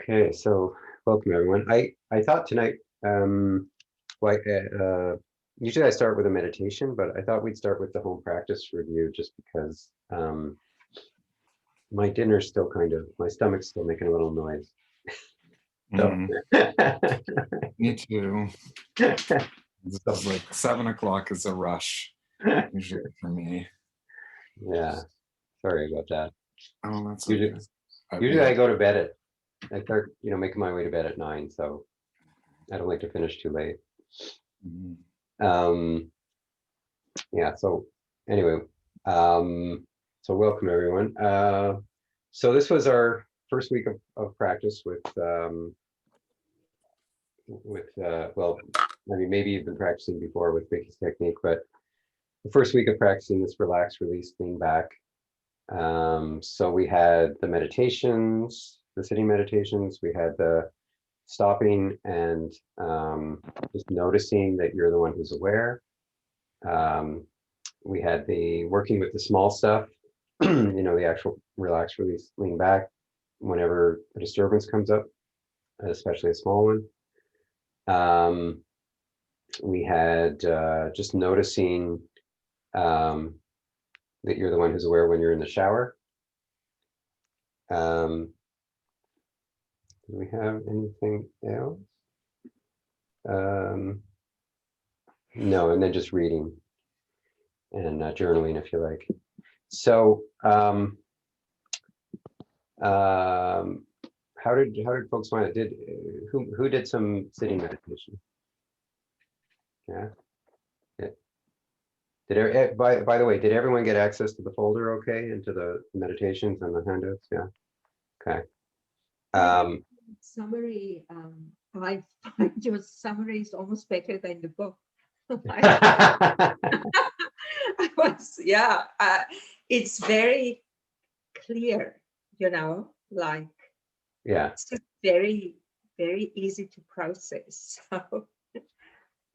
Okay, so welcome everyone. I thought tonight, well, usually I start with a meditation, but I thought we'd start with the home practice review just because my dinner's still my stomach's still making a little noise. So, Me too. It's like 7 o'clock is a rush usually for me. yeah, sorry about that. Oh, that's Usually, okay. usually I go to bed I start, making my way to bed at 9, so I don't like to finish too late. Mhm. Yeah, so anyway, so welcome everyone. So this was our first week of practice well, I mean, maybe you've been practicing before with Vicky's technique, but the first week of practicing this relax, release, lean back. So we had the meditations, the sitting meditations, we had the stopping and just noticing that you're the one who's aware. We had the working with the small stuff, the actual relax, release, lean back whenever a disturbance comes up, especially a small one. We had just noticing that you're the one who's aware when you're in the shower. Do we have anything else? No, and then just reading and journaling if you like. So how did folks find it? Who did some sitting meditation? Yeah. By the way, did everyone get access to the folder okay, and to the meditations and the handouts? Yeah. Okay. Summary, I find your summary is almost better than the book. It's very clear, like Yeah. it's just very, very easy to process. So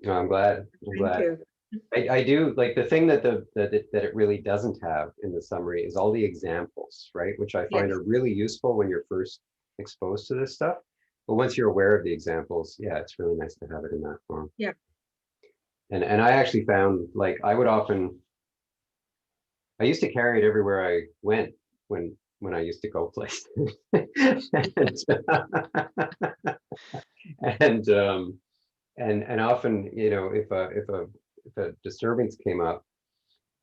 No, I'm glad. thank you. I do like the thing that it really doesn't have in the summary is all the examples, right? Which I find Yes. are really useful when you're first exposed to this stuff. But once you're aware of the examples, yeah, it's really nice to have it in that form. Yeah. And I actually found like I used to carry it everywhere I went when I used to go places. and often, if a disturbance came up,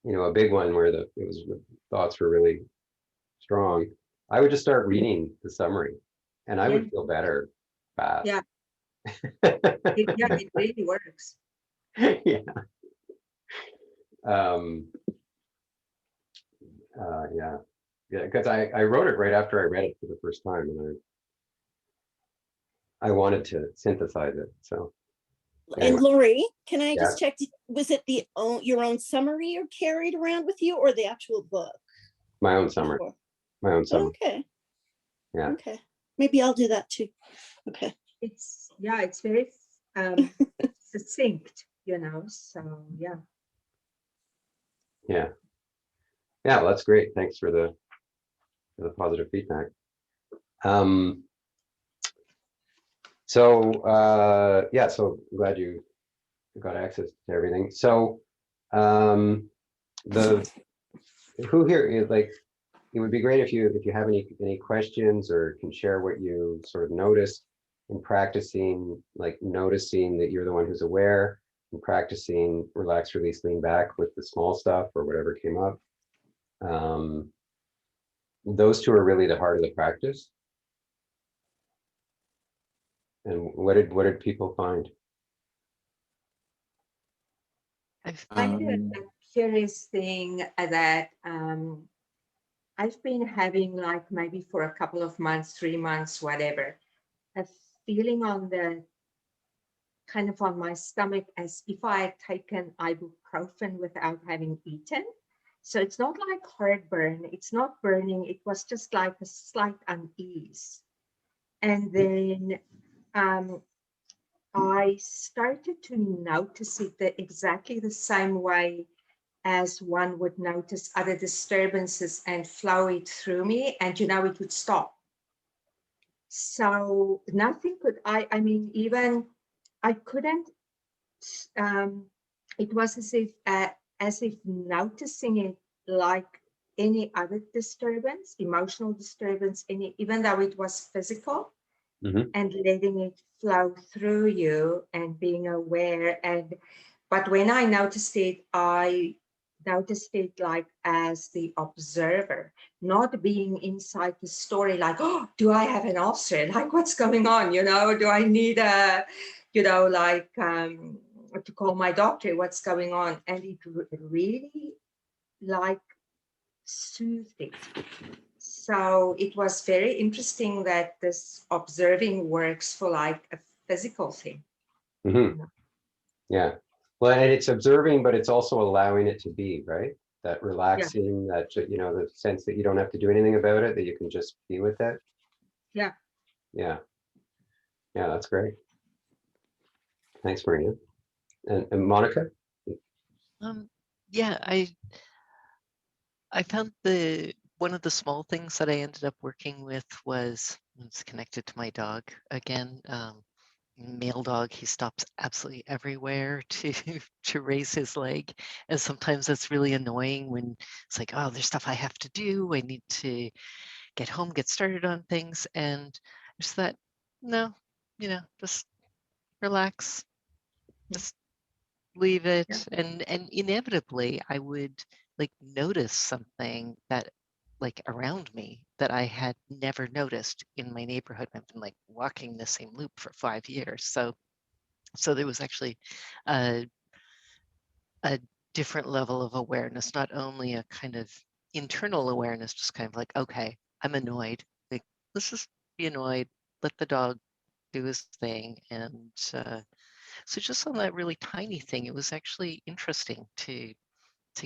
a big one where the thoughts were really strong, I would just start reading the summary, and I would feel better fast. Yeah. It really works. Yeah. Yeah, because I wrote it right after I read it for the first time, and I wanted to synthesize it. So. Anyway. And Lori, can I just check? Was it your own summary you carried around with you, or the actual book? My own summary. My own summary. Okay. Yeah. Okay. Maybe I'll do that too. Okay. It's very succinct, So yeah. Yeah. Yeah. Well, that's great. Thanks for the positive feedback. So so glad you got access to everything. So who here is like, it would be great if you have any questions or can share what you sort of noticed in practicing, like noticing that you're the one who's aware, and practicing relax, release, lean back with the small stuff or whatever came up. Those two are really the heart of the practice. And what did people find? I find a curious thing that I've been having, like maybe for a couple of months, 3 months, whatever, a feeling on my stomach as if I had taken ibuprofen without having eaten. So it's not like heartburn, it's not burning, it was just like a slight unease. And then I started to notice it exactly the same way as one would notice other disturbances and flow it through me, and it would stop. So nothing could, I mean, even I couldn't, it was as if noticing it like any other disturbance, emotional disturbance, even though it was physical, Mhm. and letting it flow through you and being aware. But when I noticed it, I noticed it like as the observer, not being inside the story, like, oh, do I have an ulcer? Like, what's going on? Do I need like to call my doctor? What's going on? And it really like soothed it. So it was very interesting that this observing works for like a physical thing. Mhm. Yeah. Well, and it's observing, but it's also allowing it to be, right? That relaxing, that, the sense that you don't have to do anything about it, that you can just be with it. Yeah. Yeah. Yeah, that's great. Thanks, Marina. And Monica? Yeah, I found one of the small things that I ended up working with was it's connected to my dog again. Male dog, he stops absolutely everywhere to to raise his leg, and sometimes that's really annoying when it's like, oh, there's stuff I have to do. I need to get home, get started on things, and just that, no, just relax, just leave Yeah. it. And inevitably I would like notice something that like around me that I had never noticed in my neighborhood. I've been like walking the same loop for 5 years. So there was actually a, a different level of awareness, not only a kind of internal awareness, just kind of like, okay, I'm annoyed. Like, let's just be annoyed, let the dog do his thing. And so just on that really tiny thing, it was actually interesting to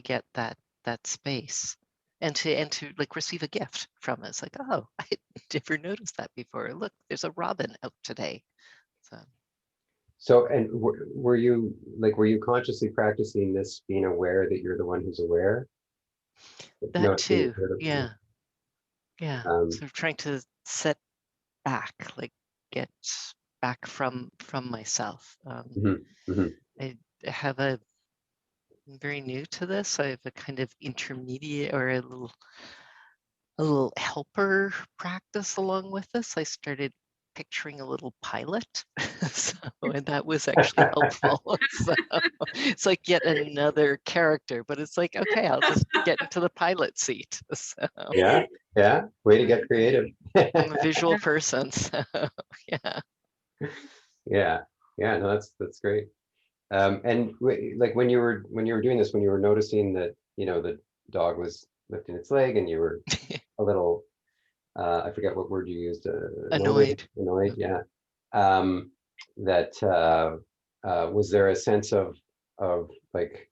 get that space and to like receive a gift from it. It's like, oh, I never noticed that before. Look, there's a robin out today. So So, and were you consciously practicing this, being aware that you're the one who's aware? that Noticing too, sort of, yeah, yeah. um, So trying to set back, like get back from myself. mhm, mhm. I have a I'm very new to this. I have a kind of intermediate or a little helper practice along with this. I started picturing a little pilot. And that was actually helpful. So it's like yet another character, but it's like, okay, I'll just get into the pilot seat. So Yeah, yeah. Way to get creative. I'm a visual person. So yeah. Yeah, yeah. No, that's great. And like when you were doing this, when you were noticing that the dog was lifting its leg, and you were a little, I forget what word you used, Annoyed. annoyed. Yeah. Um, that was there a sense of like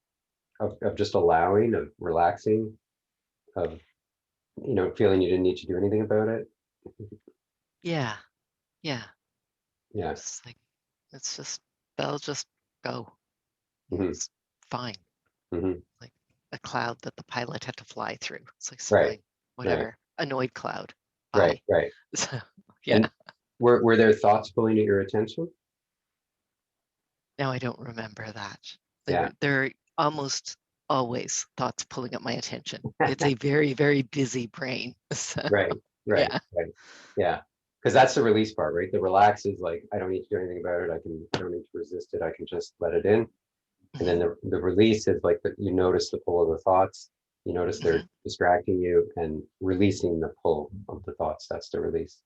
of just allowing, of relaxing, of feeling you didn't need to do anything about it? Yeah. Yeah. Yeah. It's like, it's just, they'll just go. Hmm. It's fine. Hmm. Like a cloud that the pilot had to fly through. It's like, it's Right. fine. Right. Whatever. Annoyed cloud. Right. Bye. Right. So yeah. And were there thoughts pulling at your attention? Now I don't remember that. Yeah. There are almost always thoughts pulling at my attention. It's a very, very busy brain. So Right. Right. yeah. Right. Yeah. Because that's the release part, right? The relax is like, I don't need to do anything about it. I don't need to resist it. I can just let it in. And then Mhm, the release is like you notice the pull of the thoughts. You notice they're mhm. distracting you, and releasing the pull of the thoughts. That's the release.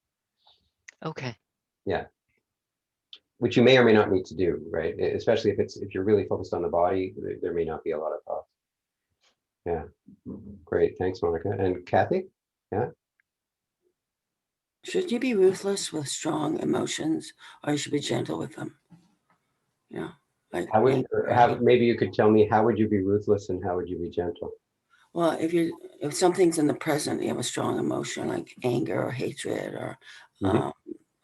Okay. Yeah. Which you may or may not need to do, right? Especially if you're really focused on the body, there may not be a lot of thoughts. Yeah. Great. Thanks, Monica. And Kathy? Yeah. Should you be ruthless with strong emotions, or you should be gentle with them? Yeah, like How would anger. how maybe you could tell me, how would you be ruthless and how would you be gentle? Well, if something's in the present, you have a strong emotion like anger or hatred or Hmm. um,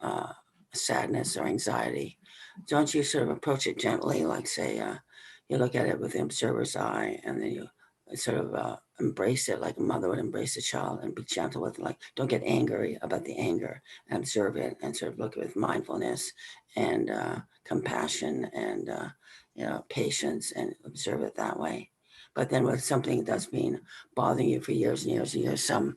uh, sadness or anxiety, don't you sort of approach it gently? Like say, you look at it with the observer's eye, and then you sort of embrace it like a mother would embrace a child and be gentle with it. Like, don't get angry about the anger, and observe it and sort of look at it with mindfulness and compassion and patience, and observe it that way. But then with something that's been bothering you for years and years and years, some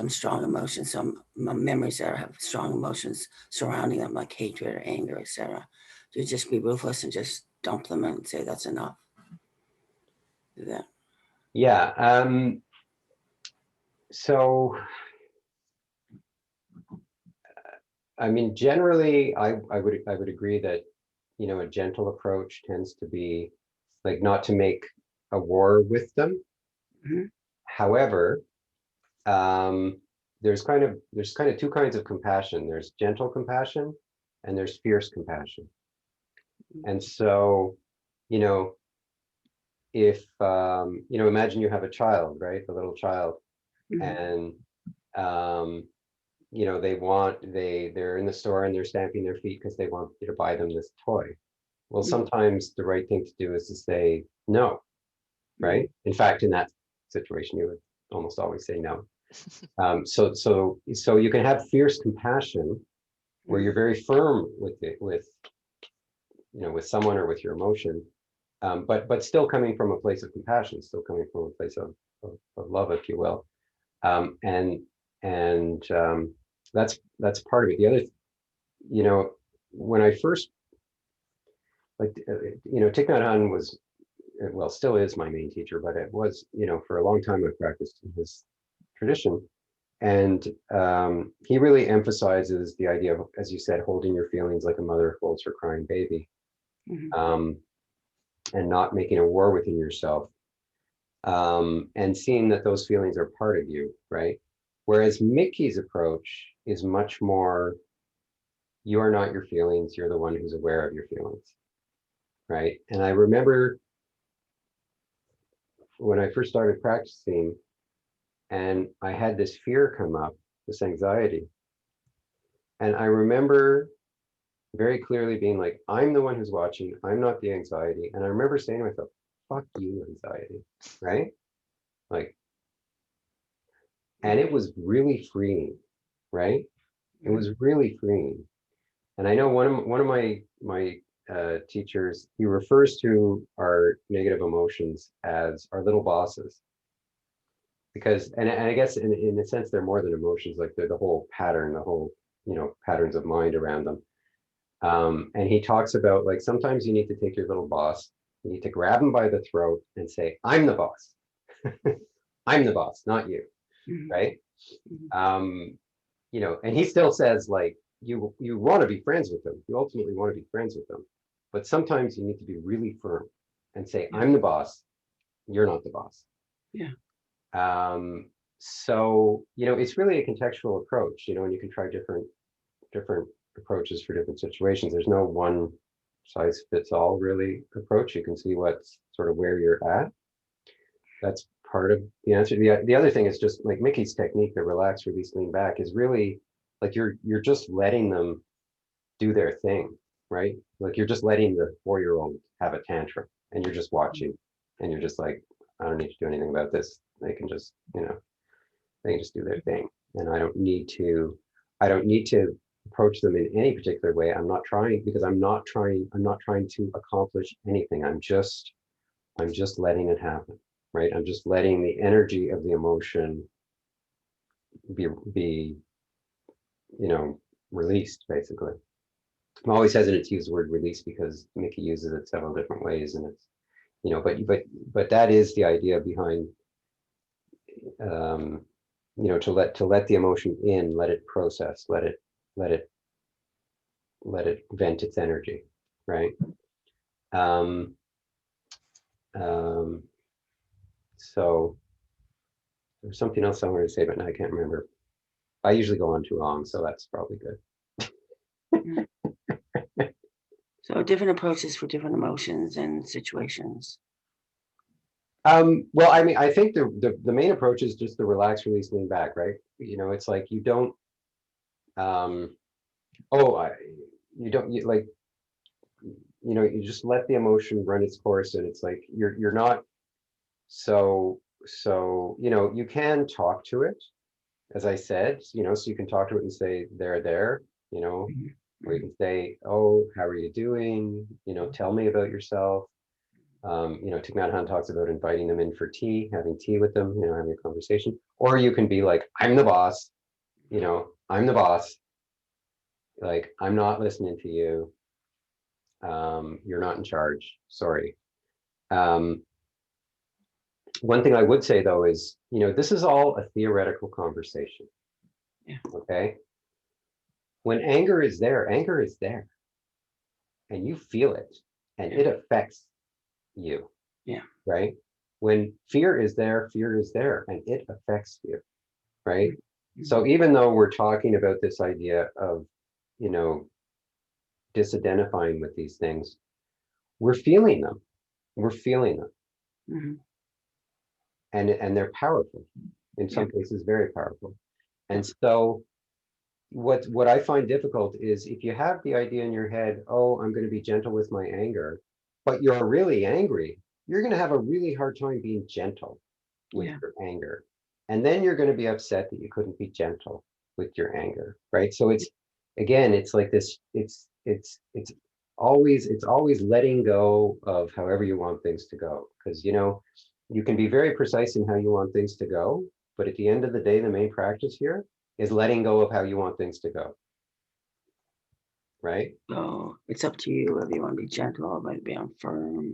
strong emotions, some memories that have strong emotions surrounding them, like hatred or anger, etc., to just be ruthless and just dump them and say that's enough. Do that. Yeah. So, I mean, generally, I would agree that, you know, a gentle approach tends to be like not to make a war with them. Mhm. However, there's kind of two kinds of compassion. There's gentle compassion and there's fierce compassion. And so, you know, if you know, imagine you have a child, right? A little child, Mhm. and you know, they're in the store and they're stamping their feet because they want you to buy them this toy. Well, Mhm. sometimes the right thing to do is to say no, right? In fact, in that situation, you would almost always say no. So you can have fierce compassion where you're very firm with it, with, you know, with someone or with your emotion, but still coming from a place of compassion, still coming from a place of love, if you will. And that's part of it. The other, you know, when I first, like, you know, Thich Nhat Hanh was, well, still is my main teacher, but it was, you know, for a long time I practiced in his tradition. And he really emphasizes the idea of, as you said, holding your feelings like a mother holds her crying baby, Mhm. and not making a war within yourself, and seeing that those feelings are part of you, right? Whereas Mickey's approach is much more, you are not your feelings, you're the one who's aware of your feelings, right? And I remember when I first started practicing and I had this fear come up, this anxiety. And I remember very clearly being like, I'm the one who's watching, I'm not the anxiety. And I remember saying to myself, fuck you, anxiety, right? Like, and it was really freeing, right? It was really freeing. And I know one of my teachers, he refers to our negative emotions as our little bosses, because, and I guess in a sense they're more than emotions, like they're the whole pattern, the whole, you know, patterns of mind around them. And he talks about, like, sometimes you need to take your little boss, you need to grab him by the throat and say, I'm the boss. I'm the boss, not you, Mhm. right? Mhm. You know, and he still says, like, you want to be friends with them, you ultimately want to be friends with them, but sometimes you need to be really firm and say, Yeah. I'm the boss, you're not the boss. Yeah. So, you know, it's really a contextual approach, you know, and you can try different approaches for different situations. There's no one size fits all really approach. You can see what's sort of where you're at. That's part of the answer. The other thing is just like Mickey's technique, the relax, release, lean back, is really like you're just letting them do their thing, right? Like you're just letting the 4-year-old have a tantrum and you're just watching and you're just like, I don't need to do anything about this. They can just, you know, they can just do their thing. And I don't need to approach them in any particular way. I'm not trying, because I'm not trying to accomplish anything. I'm just letting it happen, right? I'm just letting the energy of the emotion be, you know, released, basically. I'm always hesitant to use the word release because Mickey uses it several different ways, and it's, you know, but that is the idea behind, um, you know, to let the emotion in, let it process, let it vent its energy, right? Um, um, so there's something else I wanted to say, but now I can't remember. I usually go on too long, so that's probably good. Mhm. So different approaches for different emotions and situations. Well, I mean, I think the main approach is just the relax, release, lean back, right? You know, it's like you don't, um, oh, you don't, you, like, you know, you just let the emotion run its course, and it's like you're not so so, you can talk to it, as I said, so you can talk to it and say, there, Mhm. or you can say, oh, how are you doing? Tell me about yourself. Thich Nhat Hanh talks about inviting them in for tea, having tea with them, having a conversation. Or you can be like, I'm the boss, I'm the boss. Like, I'm not listening to you. You're not in charge. Sorry. One thing I would say though is, this is all a theoretical conversation. Yeah. Okay. When anger is there, and you feel it, and it affects you. Yeah. Right. When fear is there, and it affects you. Right. Mhm. So even though we're talking about this idea of, disidentifying with these things, we're feeling them. Mhm. And they're powerful. In some cases, very powerful. And Yeah. so what I find difficult is if you have the idea in your head, oh, I'm going to be gentle with my anger, but you're really angry, you're going to have a really hard time being gentle with Yeah. your anger. And then you're going to be upset that you couldn't be gentle with your anger, right? So it's, again, it's like this, it's always letting go of however you want things to go. Because, you can be very precise in how you want things to go, but at the end of the day, the main practice here is letting go of how you want things to go. Right? So it's up to you whether you want to be gentle, or whether be firm,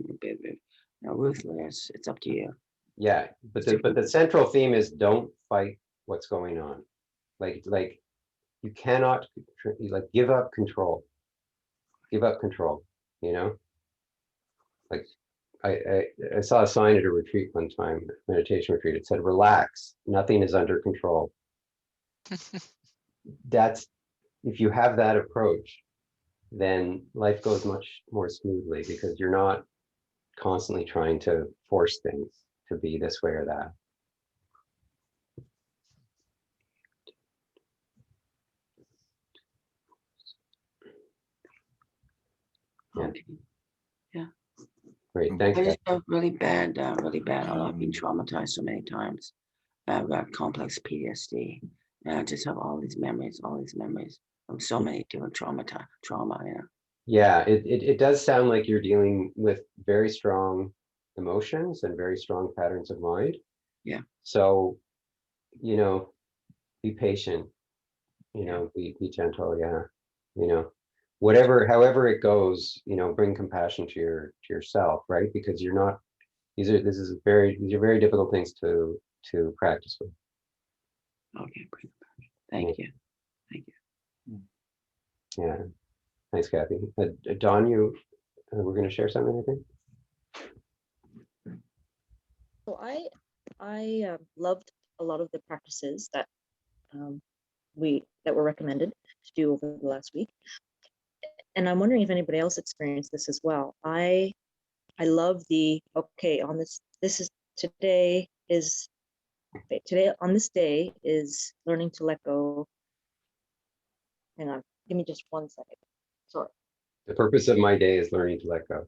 ruthless. It's up to you. Yeah. But the central theme is don't fight what's going on. Like you cannot give up control. Give up control, Like I saw a sign at a retreat one time, meditation retreat. It said, relax, nothing is under control. That's, if you have that approach, then life goes much more smoothly because you're not constantly trying to force things to be this way or that. Yeah. Okay. Yeah. Great. Thanks, I guys. just felt really bad. I've been traumatized so many times. I've got complex PTSD, and I just have all these memories from so many different trauma. Yeah, it does sound like you're dealing with very strong emotions and very strong patterns of mind. Yeah. So, be patient, Yeah. be gentle. Yeah. Whatever, however it goes, bring compassion to yourself, right? Because you're not, these are very difficult things to practice with. Okay. Thank you. Yeah. Thanks, Kathy. Don, you were going to share something, I think? So I loved a lot of the practices that were recommended to do over the last week, and I'm wondering if anybody else experienced this as well. I love the on today on this day is learning to let go. Hang on, give me just 1 second. Sorry. The purpose of my day is learning to let go.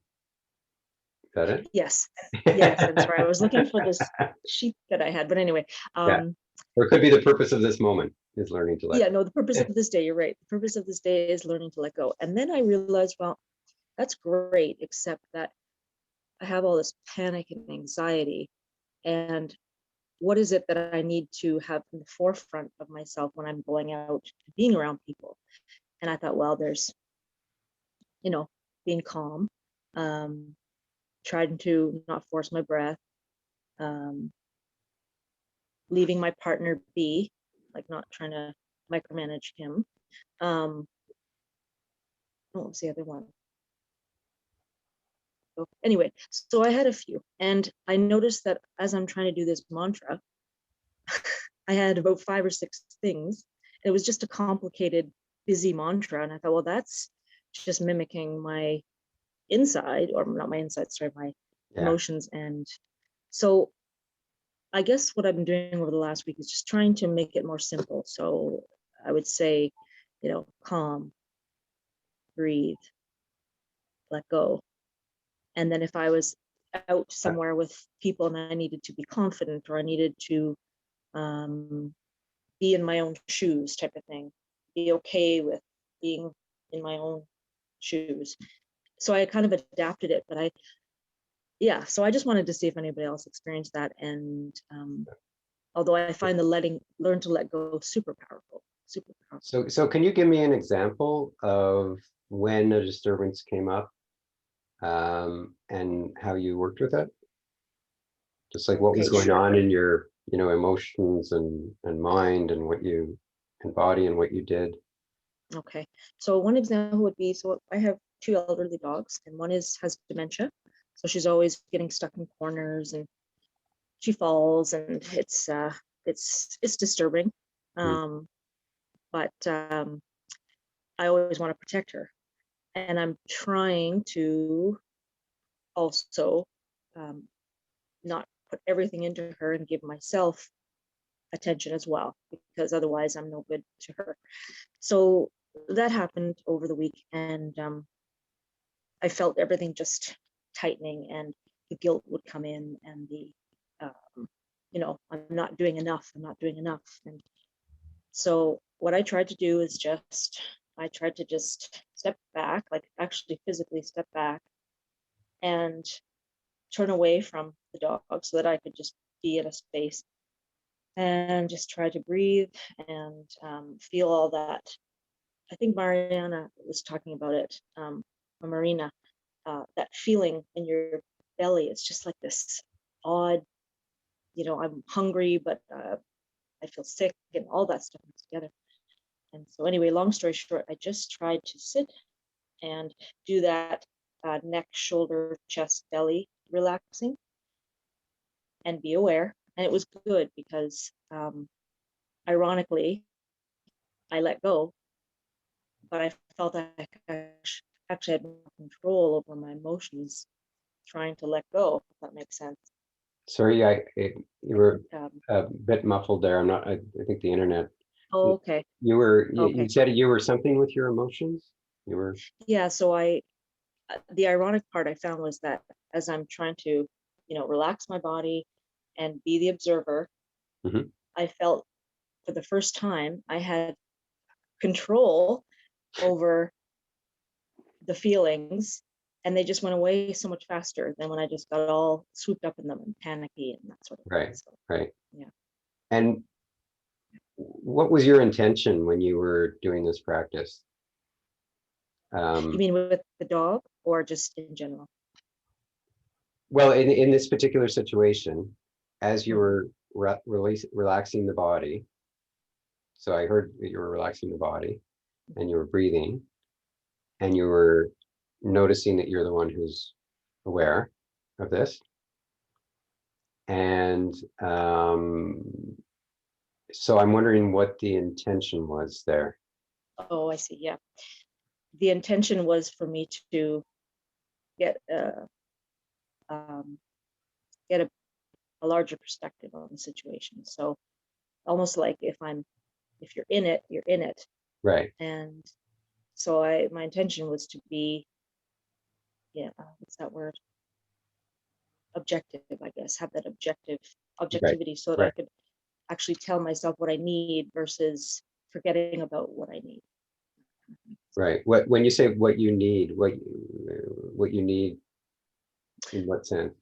Got it? Yes. I'm sorry. I was looking for this sheet that I had, but anyway. Yeah. Or it could be the purpose of this moment is learning to let go. No, the purpose of this day, you're right. The purpose of this day is learning to let go. And then I realized, well, that's great, except that I have all this panic and anxiety. And what is it that I need to have in the forefront of myself when I'm going out being around people? And I thought, well, there's, being calm, trying to not force my breath, leaving my partner be, like not trying to micromanage him. What was the other one? So anyway, so I had a few, and I noticed that as I'm trying to do this mantra, I had about 5 or 6 things. It was just a complicated, busy mantra, and I thought, well, that's just mimicking my inside, or not my inside, sorry, my emotions. And so I guess what I've been doing over the last week is just trying to make it more simple. So I would say, calm, breathe, let go. And then if I was out somewhere with people and I needed to be confident, or I needed to be in my own shoes type of thing, be okay with being in my own shoes. So I kind of adapted it, but yeah, so I just wanted to see if anybody else experienced that. And although I find the learn to let go super powerful, super powerful. So can you give me an example of when a disturbance came up, and how you worked with it? Just like what was Okay, going sure. on in your, emotions and mind, and what you embody and what you did. Okay, so one example would be, so I have 2 elderly dogs, and one has dementia, so she's always getting stuck in corners and she falls, and it's disturbing. But I always want to protect her, and I'm trying to also not put everything into her and give myself attention as well, because otherwise I'm no good to her. So that happened over the week, and I felt everything just tightening, and the guilt would come in, and the I'm not doing enough, and so what I tried to do is I tried to just step back, like actually physically step back, and turn away from the dog so that I could just be in a space and just try to breathe and feel all that. I think Mariana was talking about it, or Marina, that feeling in your belly. It's just like this odd, I'm hungry, but I feel sick, and all that stuff together. And so anyway, long story short, I just tried to sit and do that neck, shoulder, chest, belly relaxing and be aware. And it was good because ironically, I let go, but I felt I actually had more control over my emotions trying to let go, if that makes sense. Sorry, you were Um, a bit muffled there. I think the internet. oh, okay. You Okay. said you were something with your emotions? You were. Yeah, so the ironic part I found was that as I'm trying to, relax my body and be the observer, Mhm. I felt for the first time I had control over the feelings, and they just went away so much faster than when I just got all swooped up in them and panicky and that sort of thing. Right, So, right. yeah. And what was your intention when you were doing this practice? You mean with the dog or just in general? Well, in this particular situation, as you were relaxing the body, so I heard that you were relaxing the body and you were breathing and you were noticing that you're the one who's aware of this. And so I'm wondering what the intention was there. Oh, I see. Yeah. The intention was for me to get get a larger perspective on the situation. So almost like if you're in it, you're in it. Right. And so my intention was to be, what's that word? Objective, I guess, have that objectivity so that I Right. could actually tell myself what I need versus forgetting about what I need. Right. When you say what you need, what you need in what sense?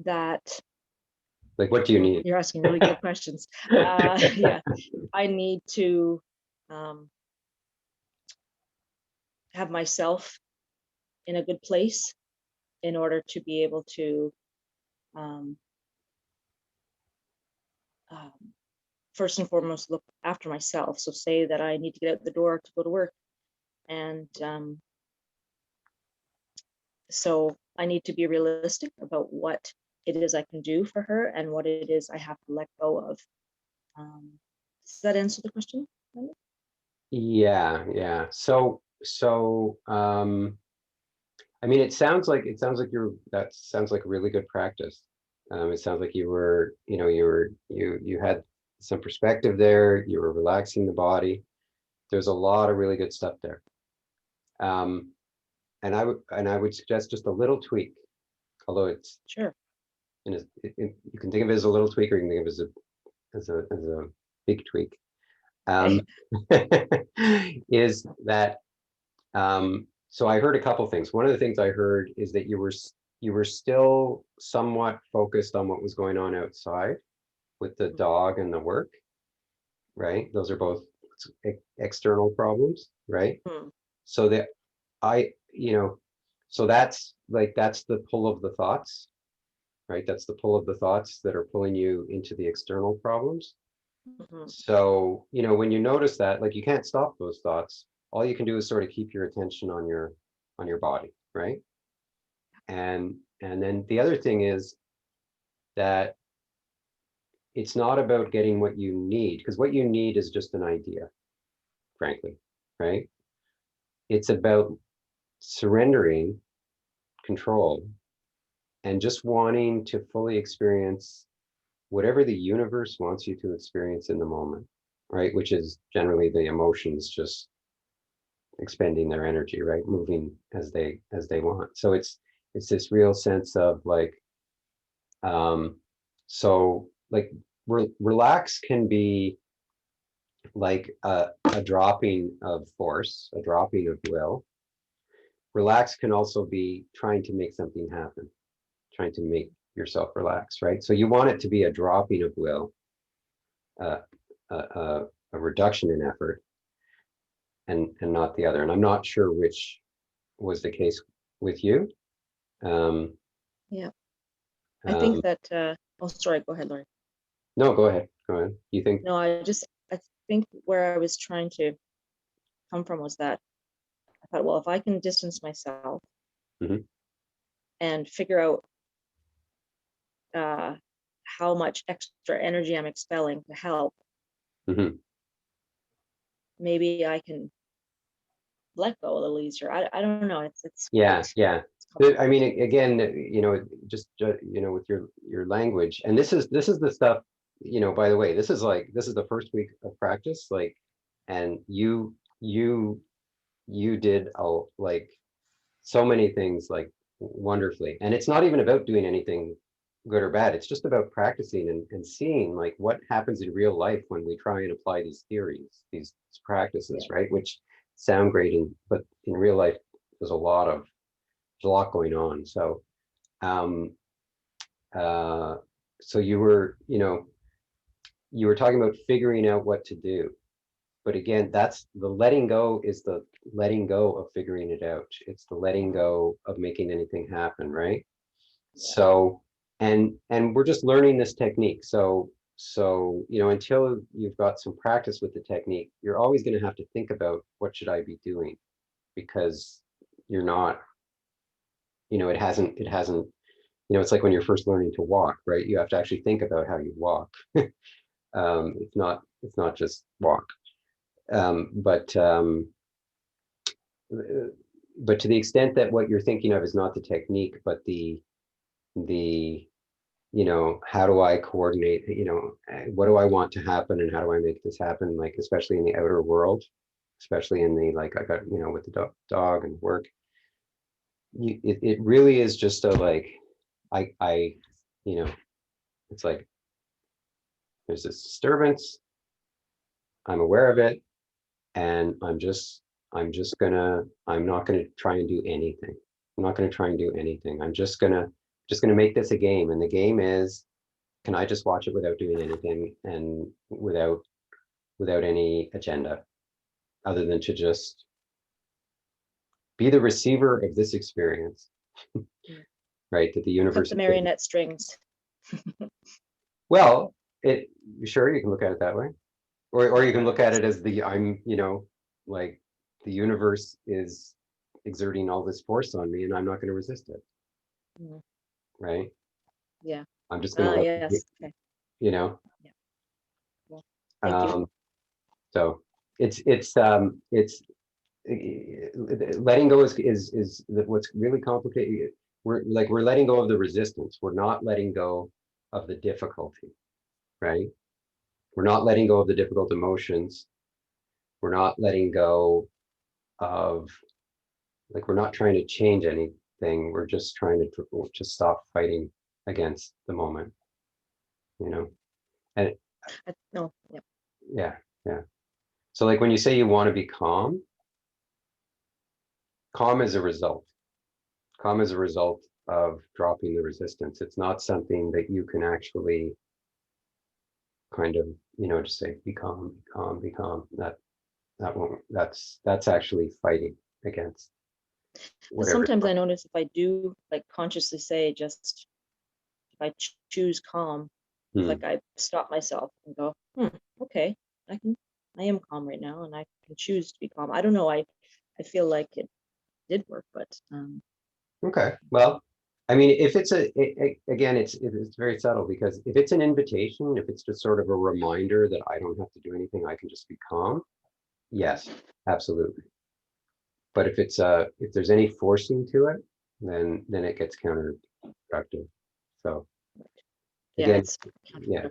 That Like, what do you need? you're asking really good questions. Yeah, I need to have myself in a good place in order to be able to first and foremost look after myself. So say that I need to get out the door to go to work, and so I need to be realistic about what it is I can do for her and what it is I have to let go of. Does that answer the question? Yeah. So I mean, it sounds like that sounds like a really good practice. It sounds like you had some perspective there. You were relaxing the body. There's a lot of really good stuff there. I would suggest just a little tweak, although it's Sure. you can think of it as a little tweak, or you can think of it as a big tweak. Is that so I heard a couple things. One of the things I heard is that you were still somewhat focused on what was going on outside with the dog and the work, right? Those are both external problems, right? Hmm. So that so that's the pull of the thoughts, right? That's the pull of the thoughts that are pulling you into the external problems. Mhm. So, when you notice that, like, you can't stop those thoughts. All you can do is sort of keep your attention on your body, right? And then the other thing is that it's not about getting what you need, because what you need is just an idea, frankly, right? It's about surrendering control and just wanting to fully experience whatever the universe wants you to experience in the moment, right? Which is generally the emotions just expending their energy, right? Moving as they want. So it's this real sense of like, so like relax can be like a dropping of force, a dropping of will. Relax can also be trying to make something happen, trying to make yourself relax, right? So you want it to be a dropping of will, uh, a reduction in effort, and not the other. And I'm not sure which was the case with you. Yeah. I Um, think that, oh, sorry, go ahead, Laurie. no, go ahead. Go ahead. You think? No, I think where I was trying to come from was that I thought, well, if I can distance myself Mhm. and figure out how much extra energy I'm expelling to help, Mhm. maybe I can let go a little easier. I don't know. It's Yeah, quite, yeah. I mean, again, just with your language, and this is the stuff. By the way, this is the first week of practice, like, and you did like so many things like wonderfully, and it's not even about doing anything good or bad. It's just about practicing and seeing like what happens in real life when we try and apply these theories, these practices, right? Which sound great, but in real life, there's a lot going on. So, um, uh, so you were talking about figuring out what to do. But again, that's the letting go, is the letting go of figuring it out. It's the letting go of making anything happen, right? So, and we're just learning this technique. So, until you've got some practice with the technique, you're always going to have to think about what should I be doing, because you're not, it hasn't, it's like when you're first learning to walk, right? You have to actually think about how you walk. It's not just walk. But to the extent that what you're thinking of is not the technique, but the how do I coordinate, what do I want to happen and how do I make this happen, like especially in the outer world, especially in the, like, I got, with the dog and work, it really is just a like, I it's like there's this disturbance, I'm aware of it, and I'm not gonna try and do anything. I'm not gonna try and do anything. I'm just gonna make this a game. And the game is, can I just watch it without doing anything and without any agenda, other than to just be the receiver of this experience, right? That the cut universe the is giving. marionette strings. Well, sure, you can look at it that way. Or you can look at it as like the universe is exerting all this force on me and I'm not going to resist it, Mhm. right? Yeah. I'm just going to let it be, Yes. Okay. you know. Well, thank you. So it's letting go is what's really complicated. We're letting go of the resistance. We're not letting go of the difficulty, right? We're not letting go of the difficult emotions. We're not letting go of Like we're not trying to change anything. We're just trying to just stop fighting against the moment, you know? And No, yeah. yeah, yeah. So like when you say you want to be calm, calm is a result. Calm is a result of dropping the resistance. It's not something that you can actually kind of, just say, be calm, be calm, be calm. That won't, that's actually fighting against But whatever. sometimes I notice if I do like consciously say just if I choose calm, Hmm. like I stop myself and go, okay, I am calm right now and I can choose to be calm. I don't know. I feel like it did work, but Okay, well, I mean, if it's again, it's very subtle because if it's an invitation, if it's just sort of a reminder that I don't have to do anything, I can just be calm. Yes, absolutely. But if there's any forcing to it, then it gets counterproductive. So yeah, again, it's yeah.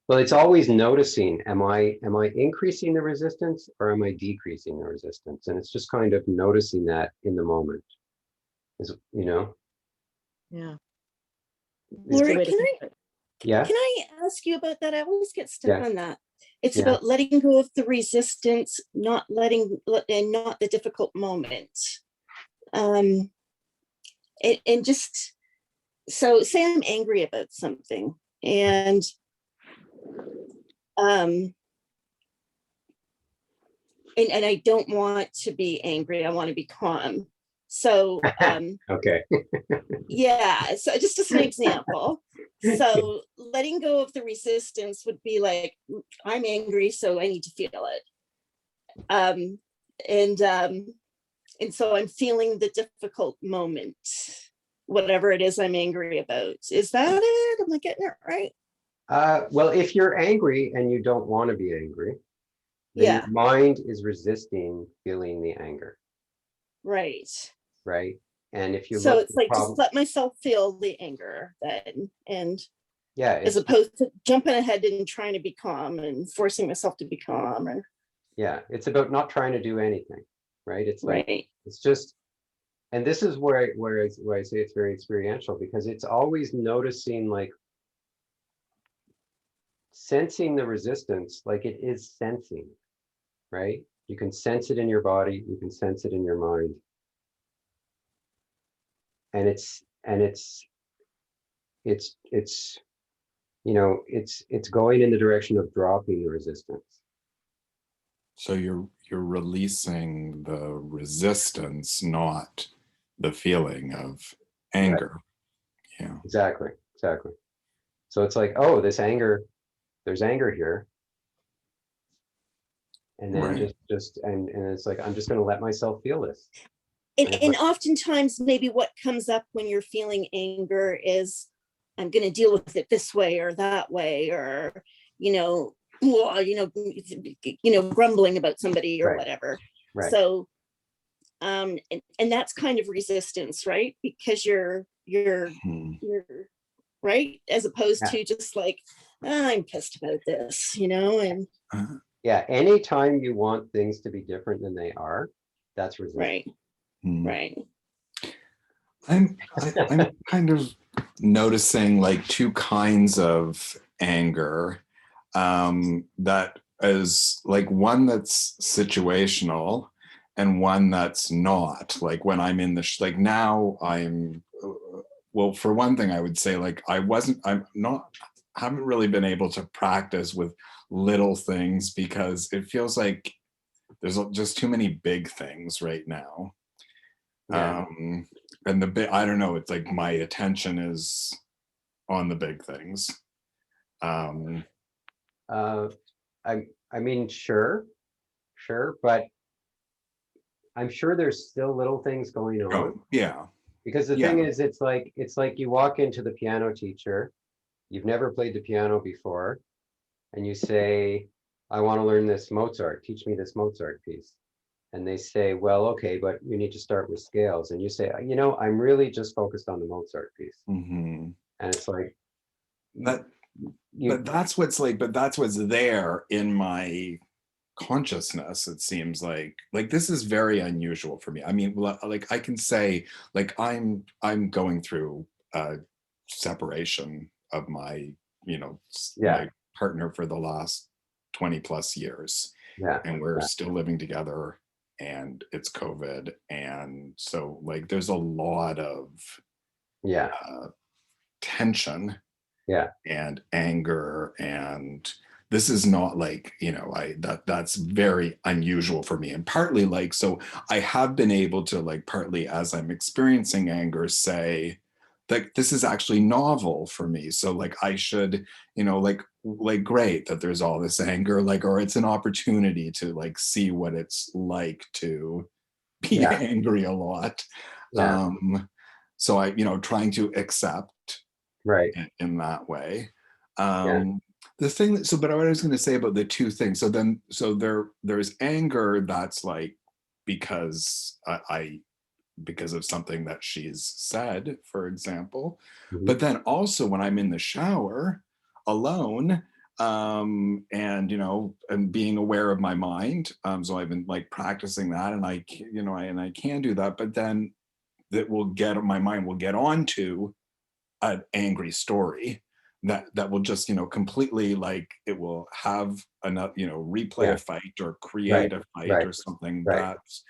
Well, it's always noticing, am I increasing the resistance or am I decreasing the resistance? And it's just kind of noticing that in the moment. yeah. It's It's a good Lori, way to think of it. yeah, can I ask you about that? I always get stuck yeah, on that. It's yeah. about letting go of the resistance, not and not the difficult moment. And just, so say I'm angry about something and and I don't want to be angry. I want to be calm. So Okay. yeah, so just as an example. So letting go of the resistance would be like, I'm angry, so I need to feel it. And so I'm feeling the difficult moment, whatever it is I'm angry about. Is that it? Am I getting it right? Well, if you're angry and you don't want to be angry, then Yeah, your mind is resisting feeling the anger, right. right? And if you So look at it's the like just problem, let myself feel the anger then, and yeah, as opposed to jumping ahead and trying to be calm and forcing myself to be calm. Or it's about not trying to do anything, right? It's like right, it's just, and this is where I say it's very experiential because it's always noticing, like sensing the resistance, like it is sensing, right? You can sense it in your body, you can sense it in your mind, and it's it's going in the direction of dropping the resistance. So you're releasing the resistance, not the feeling of anger. Yeah. Exactly. So it's like, oh, there's anger here, and then Right. and it's like, I'm just going to let myself feel this. and oftentimes maybe what comes up when you're feeling anger is, I'm going to deal with it this way or that way, or grumbling about somebody or Right. whatever. Right. So and that's kind of resistance, right? Because you're right, as opposed to just like, I'm pissed about this, and Yeah, anytime you want things to be different than they are, that's resistance. right. I'm kind of noticing like two kinds of anger, that is like one that's situational and one that's not. Like when I'm in the like now I'm well, for one thing I would say, like haven't really been able to practice with little things because it feels like there's just too many big things right now. Yeah. And the big, I don't know, it's like my attention is on the big things. I mean, sure, but I'm sure there's still little things going on. Yeah. Because the thing is, it's like you walk into the piano teacher, you've never played the piano before, and you say, I want to learn this Mozart, teach me this Mozart piece. And they say, well, okay, but you need to start with scales. And you say, I'm really just focused on the Mozart piece. Mm-hmm. And it's like, but that's what's there in my consciousness, it seems like this is very unusual for me. I mean, like I can say, like I'm going through a separation of my, Yeah, my partner for the last 20 plus years, yeah, and we're yeah, still living together, and it's COVID, and so like there's a lot of yeah, uh, tension yeah, and anger, and this is not like, that's very unusual for me, and partly like, so I have been able to, like, partly as I'm experiencing anger, say like this is actually novel for me, so like I should, like great that there's all this anger, like, or it's an opportunity to like see what it's like to be yeah, angry a lot. yeah, So I, trying to accept right, in that way. yeah, The thing that, so, but what I was going to say about the two things, so then, so there's anger that's like, because because of something that she's said, for example, mhm, but then also when I'm in the shower alone, and and being aware of my mind, so I've been like practicing that, and I can do that, but then my mind will get onto an angry story that will just, completely, like, it will have another, replay yeah, a fight or right, create a fight right, or something right. that's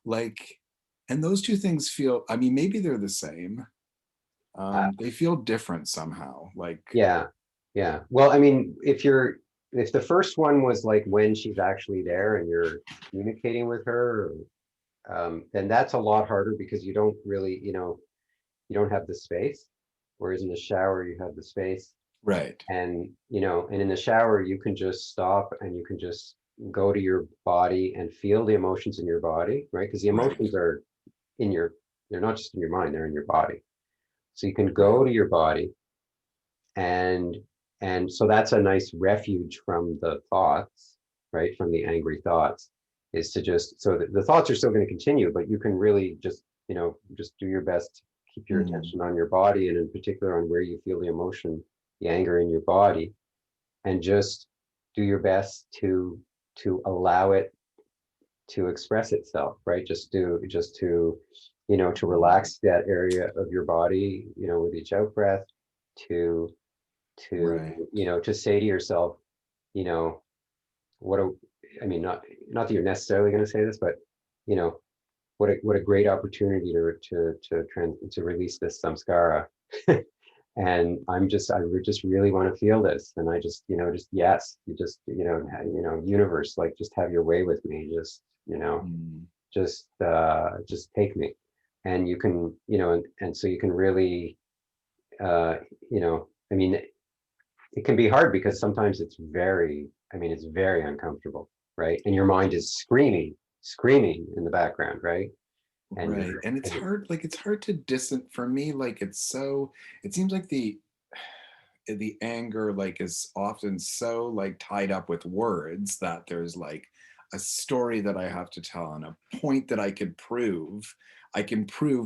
like, and those two things feel, I mean, maybe they're the same. Uh, They feel different somehow, like, yeah, yeah. Well, I mean, if the first one was like when she's actually there and you're communicating with her, then that's a lot harder because you don't really, you don't have the space. Whereas in the shower, you have the space. right, And in the shower, you can just stop and you can just go to your body and feel the emotions in your body, right? Because the right, emotions are in your, they're not just in your mind, they're in your body. So you can right, go to your body and and so that's a nice refuge from the thoughts, right? From the angry thoughts, is to just, so the thoughts are still going to continue, but you can really just do your best to keep your mm, attention on your body, and in particular on where you feel the emotion, the anger in your body, and just do your best to allow it to express itself, right? To mm, relax that area of your body, with each out breath, to right, to say to yourself, you know, what a, I mean, not that you're necessarily going to say this, but you know, what a great opportunity to release this samskara. And I just really want to feel this, and I just, just yes, you just, universe, like, just have your way with me, just, mm, just take me. And you can, and so you can really, I mean, it can be hard because sometimes it's very uncomfortable, right? And your mind is screaming in the background, right? And right. you're, And it's and it- hard, like, it's hard to distant for me, like, it seems like the anger, like, is often so, like, tied up with words that there's like a story that I have to tell and a point that I can prove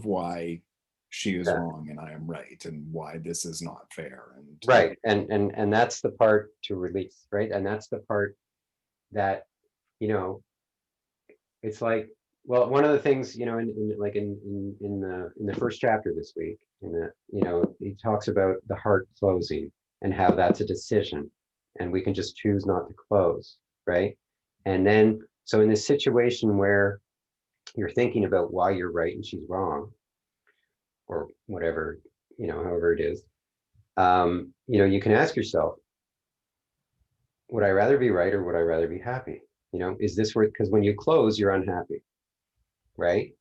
why she is yeah, wrong and I am right, and why this is not fair, and right. And that's the part to release, right? And that's the part that, you know, it's like, well, one of the things, in the first chapter this week, he talks about the heart closing and how that's a decision, and we can just choose not to close, right? And then, so in this situation where you're thinking about why you're right and she's wrong, or whatever, however it is, you can ask yourself, would I rather be right or would I rather be happy? Is this where, because when you close, you're unhappy, right?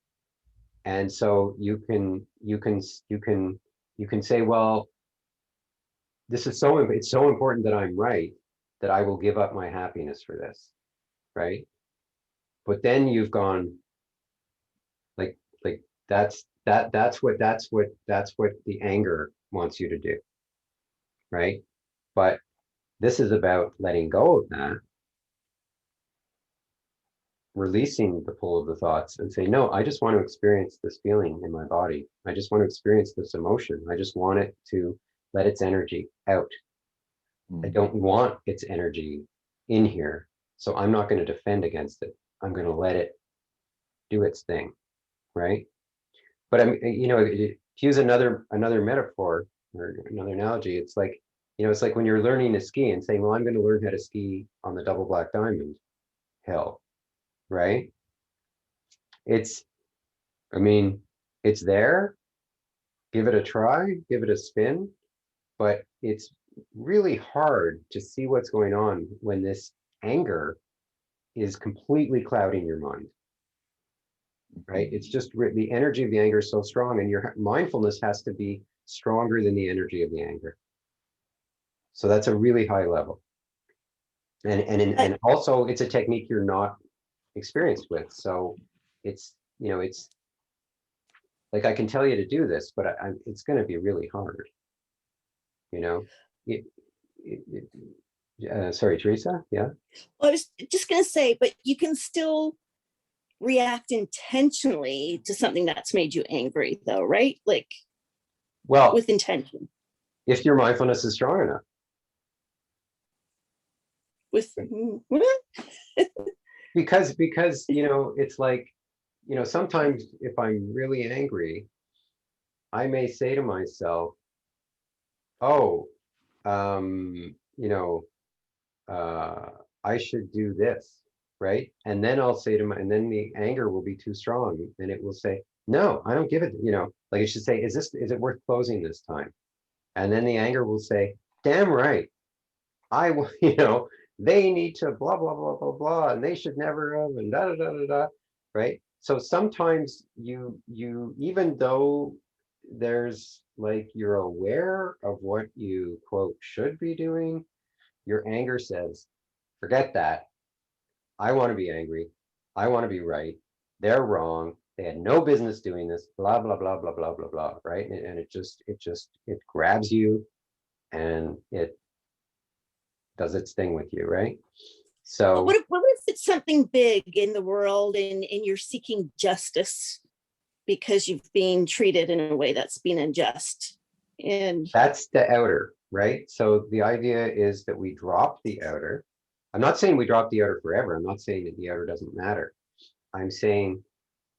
And so you can say, well, it's so important that I'm right, that I will give up my happiness for this, right? But then you've gone, like that's what the anger wants you to do, right? But this is about letting go of that, releasing the pull of the thoughts, and say, no, I just want to experience this feeling in my body. I just want to experience this emotion. I just want it to let its energy out. I mm, don't want its energy in here. So I'm not going to defend against it. I'm going to let it do its thing, right? But I'm, to use another metaphor or another analogy, it's like, it's like when you're learning to ski and saying, well, I'm going to learn how to ski on the double black diamond hill, right? I mean, it's there, give it a try, give it a spin, but it's really hard to see what's going on when this anger is completely clouding your mind, right? It's just the energy of the anger is so strong, and your mindfulness has to be stronger than the energy of the anger. So that's a really high level. And also it's a technique you're not experienced with. So it's, it's like, I can tell you to do this, but it's going to be really hard. Sorry, Teresa. Yeah. Well, I was just going to say, but you can still react intentionally to something that's made you angry, though, right? Like, well, with intention. If your mindfulness is strong enough. With because it's like, sometimes if I'm really angry, I may say to myself, oh, I should do this, right? And then I'll say and then the anger will be too strong, and it will say, no, I don't give it, like it should say, is it worth closing this time? And then the anger will say, damn right, I will, they need to blah, blah, blah, blah, blah, and they should never have, and da, da, da, da, da, right? So sometimes you, even though there's like, you're aware of what you quote should be doing, your anger says, forget that. I want to be angry. I want to be right. They're wrong. They had no business doing this, blah, blah, blah, blah, blah, blah, blah, right? And it grabs you and it does its thing with you, right? So what if it's something big in the world and you're seeking justice because you've been treated in a way that's been unjust? And that's the outer, right? So the idea is that we drop the outer. I'm not saying we drop the outer forever. I'm not saying that the outer doesn't matter. I'm saying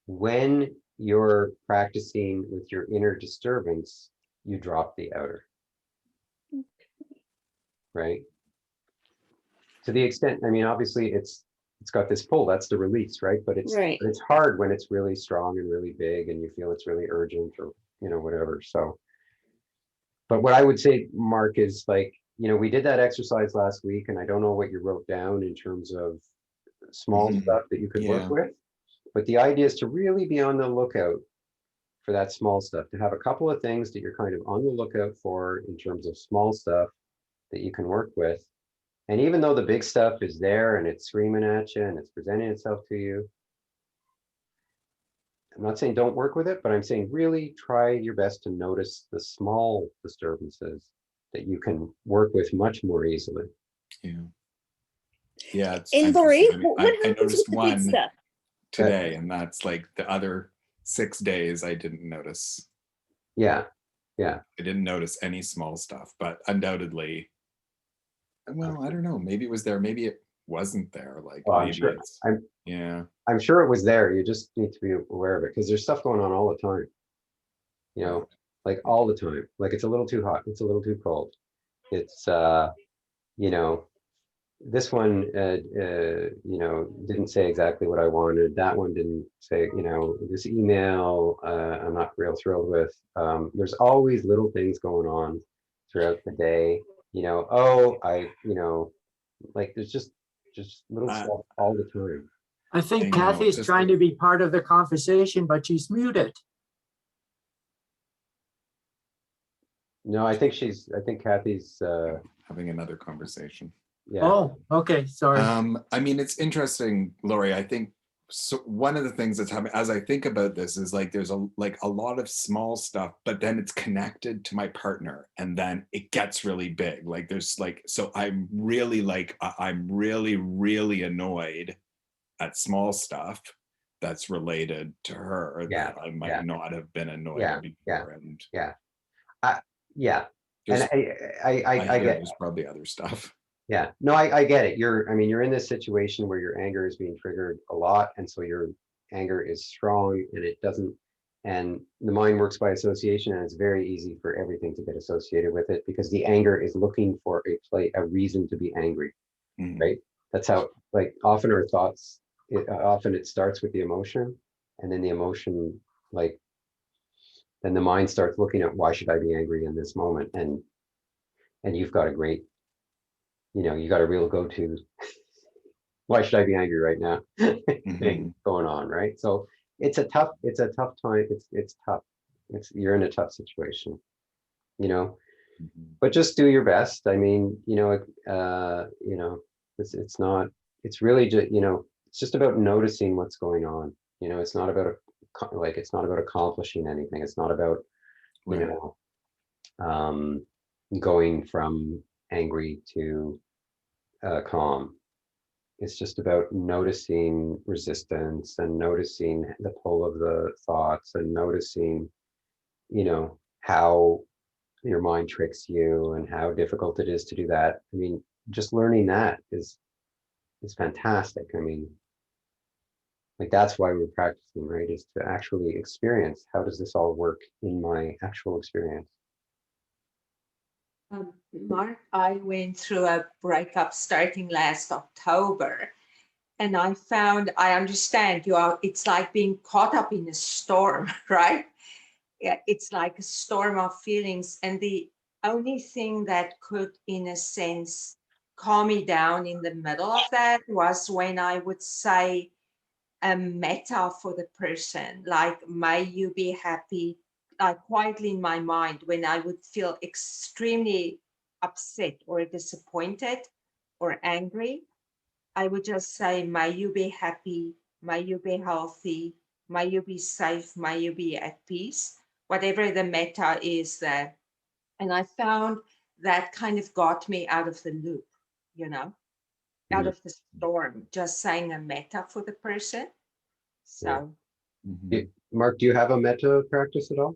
when you're practicing with your inner disturbance, you drop the outer. Right? To the extent, I mean, obviously it's got this pull, that's the release, right? But it's right. But it's hard when it's really strong and really big and you feel it's really urgent, or whatever. So, but what I would say, Mark, is like, we did that exercise last week, and I don't know what you wrote down in terms of small stuff that you could work with, but the idea is to really be on the lookout for that small stuff, to have a couple of things that you're kind of on the lookout for in terms of small stuff that you can work with. And even though the big stuff is there and it's screaming at you and it's presenting itself to you, I'm not saying don't work with it, but I'm saying really try your best to notice the small disturbances that you can work with much more easily. Yeah. It's and Lori, what I happens noticed with the one big stuff today, and that's like the other 6 days I didn't notice. Yeah. I didn't notice any small stuff, but undoubtedly, well, I don't know, maybe it was there, maybe it wasn't there. Like, well, maybe it's I'm sure it was there. You just need to be aware of it, because there's stuff going on all the time. Like all the time. Like, it's a little too hot, it's a little too cold. It's this one didn't say exactly what I wanted. That one didn't say, this email I'm not real thrilled with. There's always little things going on throughout the day. Like there's just little stuff all the time. I think Kathy's trying to be part of the conversation, but she's muted. No, I think Kathy's having another conversation. Yeah. Oh, okay, sorry. I mean, it's interesting, Lori. I think so. One of the things that's happening as I think about this is like there's a lot of small stuff, but then it's connected to my partner, and then it gets really big. Like there's like, so I'm really really annoyed at small stuff that's related to her that I might not have been annoyed before. And and I get there's probably other stuff. Yeah, no, I get it. I mean, you're in this situation where your anger is being triggered a lot, and so your anger is strong, and it doesn't, and the mind works by association, and it's very easy for everything to get associated with it because the anger is looking for a reason to be angry, Mhm. right? That's how, like, often our thoughts, often it starts with the emotion, and then the emotion, like, then the mind starts looking at why should I be angry in this moment, and you've got a great, you got a real go-to. Why should I be angry right now? Thing going on, right? So it's a tough time. It's tough. You're in a tough situation, you know. But just do your best. I mean, it's not. It's really just, it's just about noticing what's going on. It's not about it's not about accomplishing anything. It's not about, you Right. know, um, going from angry to calm. It's just about noticing resistance and noticing the pull of the thoughts and noticing, how your mind tricks you and how difficult it is to do that. I mean, just learning that is fantastic. I mean, like that's why we're practicing, right? Is to actually experience how does this all work in my actual experience. Mark, I went through a breakup starting last October, and I understand it's like being caught up in a storm, right? Yeah, it's like a storm of feelings. And the only thing that could, in a sense, calm me down in the middle of that was when I would say a meta for the person, like, may you be happy, like quietly in my mind, when I would feel extremely upset or disappointed or angry, I would just say, may you be happy, may you be healthy, may you be safe, may you be at peace, whatever the meta is there. And I found that kind of got me out of the loop, out Mhm. of the storm, just saying a meta for the person. Yeah. So Mark, do you have a metta practice at all?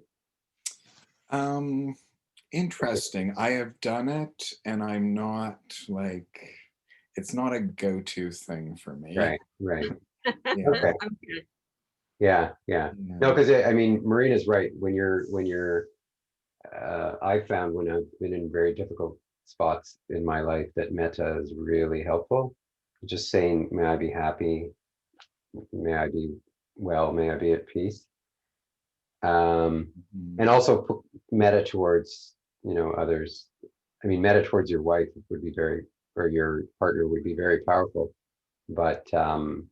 Um, Interesting. I have done it, and I'm not like, it's not a go-to thing for me. Right. Yeah. Okay. okay. Yeah. No, because I mean, Marina's right. I found when I've been in very difficult spots in my life that metta is really helpful. Just saying, may I be happy, may I be well, may I be at peace. And also put metta towards, others. I mean, metta towards your wife would be or your partner would be very powerful. But, to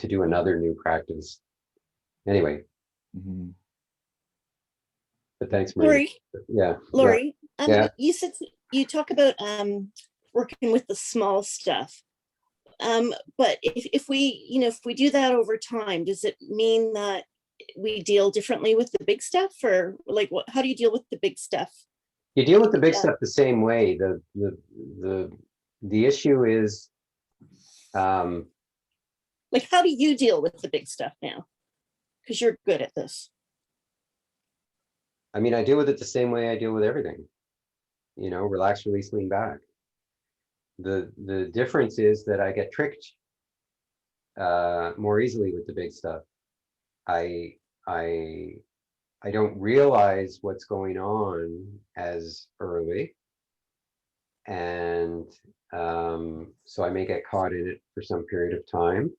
do another new practice. Anyway, Mhm. but thanks, Marina. Lori, Yeah. Lori, Yeah. you said you talk about working with the small stuff. But if we do that over time, does it mean that we deal differently with the big stuff, or like how do you deal with the big stuff? You deal with the big Yeah. stuff the same way. The issue is, Like, how do you deal with the big stuff now? Because you're good at this. I mean, I deal with it the same way I deal with everything. Relax, release, lean back. The difference is that I get tricked more easily with the big stuff. I I I don't realize what's going on as early, and so I may get caught in it for some period of time,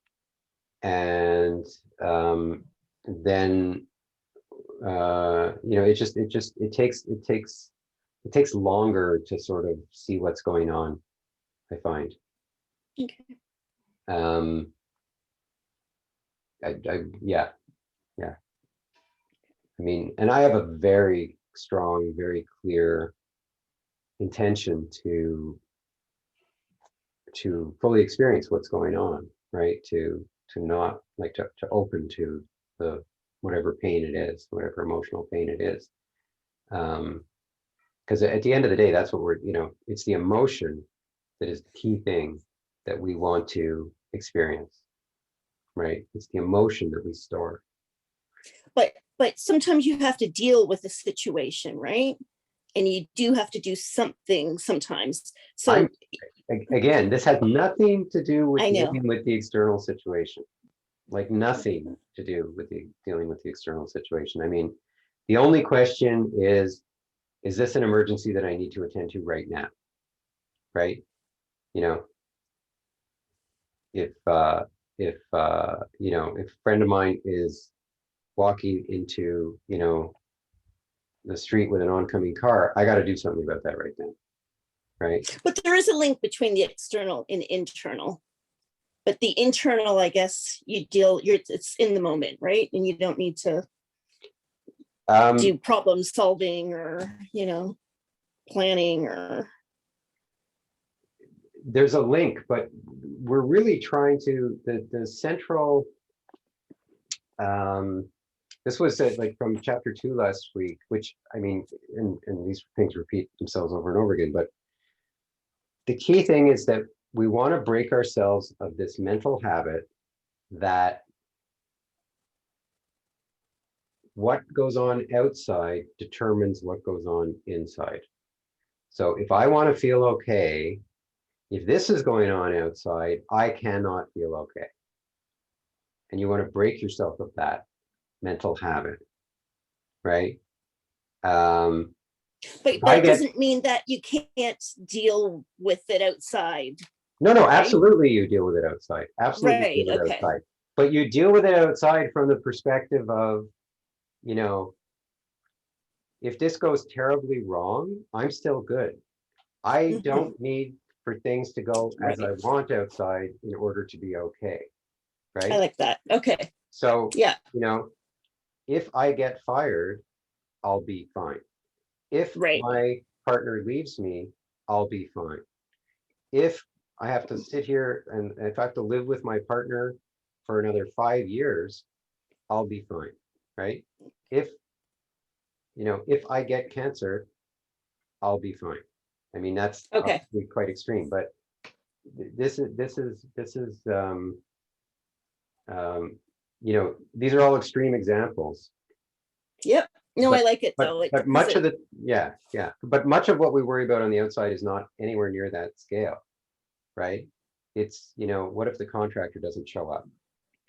and then it takes longer to sort of see what's going on, I find. Okay. Yeah. I mean, and I have a very strong, very clear intention to fully experience what's going on, right? To not like to open to the whatever pain it is, whatever emotional pain it is. Because at the end of the day, that's what it's the emotion that is the key thing that we want to experience, right? It's the emotion that we store. But sometimes you have to deal with the situation, right? and you do have to do something sometimes. So I'm- Again, this has nothing to do with I know. dealing with the external situation. Like nothing to do with dealing with the external situation. I mean, the only question is this an emergency that I need to attend to right now? Right? You know, if you know, if a friend of mine is walking into, you know, the street with an oncoming car, I got to do something about that right now. Right? but there is a link between the external and internal. But the internal, I guess, it's in the moment, right? And you don't need to do problem solving or, you know, planning or. There's a link, but we're really trying to, the central, this was like from chapter 2 last week, which I mean, and these things repeat themselves over and over again, but the key thing is that we want to break ourselves of this mental habit that what goes on outside determines what goes on inside. So if I want to feel okay, if this is going on outside, I cannot feel okay. And you want to break yourself of that mental habit, right? But it doesn't mean that you can't deal with it outside. No, right? Right? Absolutely you deal with it outside. Absolutely right, deal with okay. it outside. But you deal with it outside from the perspective of, you know, if this goes terribly wrong, I'm still good. I don't need for things to go as I want outside in order to be okay. Right? I like that. Okay. So, yeah, you know, if I get fired, I'll be fine. If my partner leaves me, I'll be fine. If I have to sit here and if I have to live with my partner for another 5 years, I'll be fine, right? If, you know, if I get cancer, I'll be fine. I mean, that's obviously quite extreme, but this is you know, these are all extreme examples. Yep. No, I like it though. But much of the, yeah. But much of what we worry about on the outside is not anywhere near that scale, right? It's, you know, what if the contractor doesn't show up?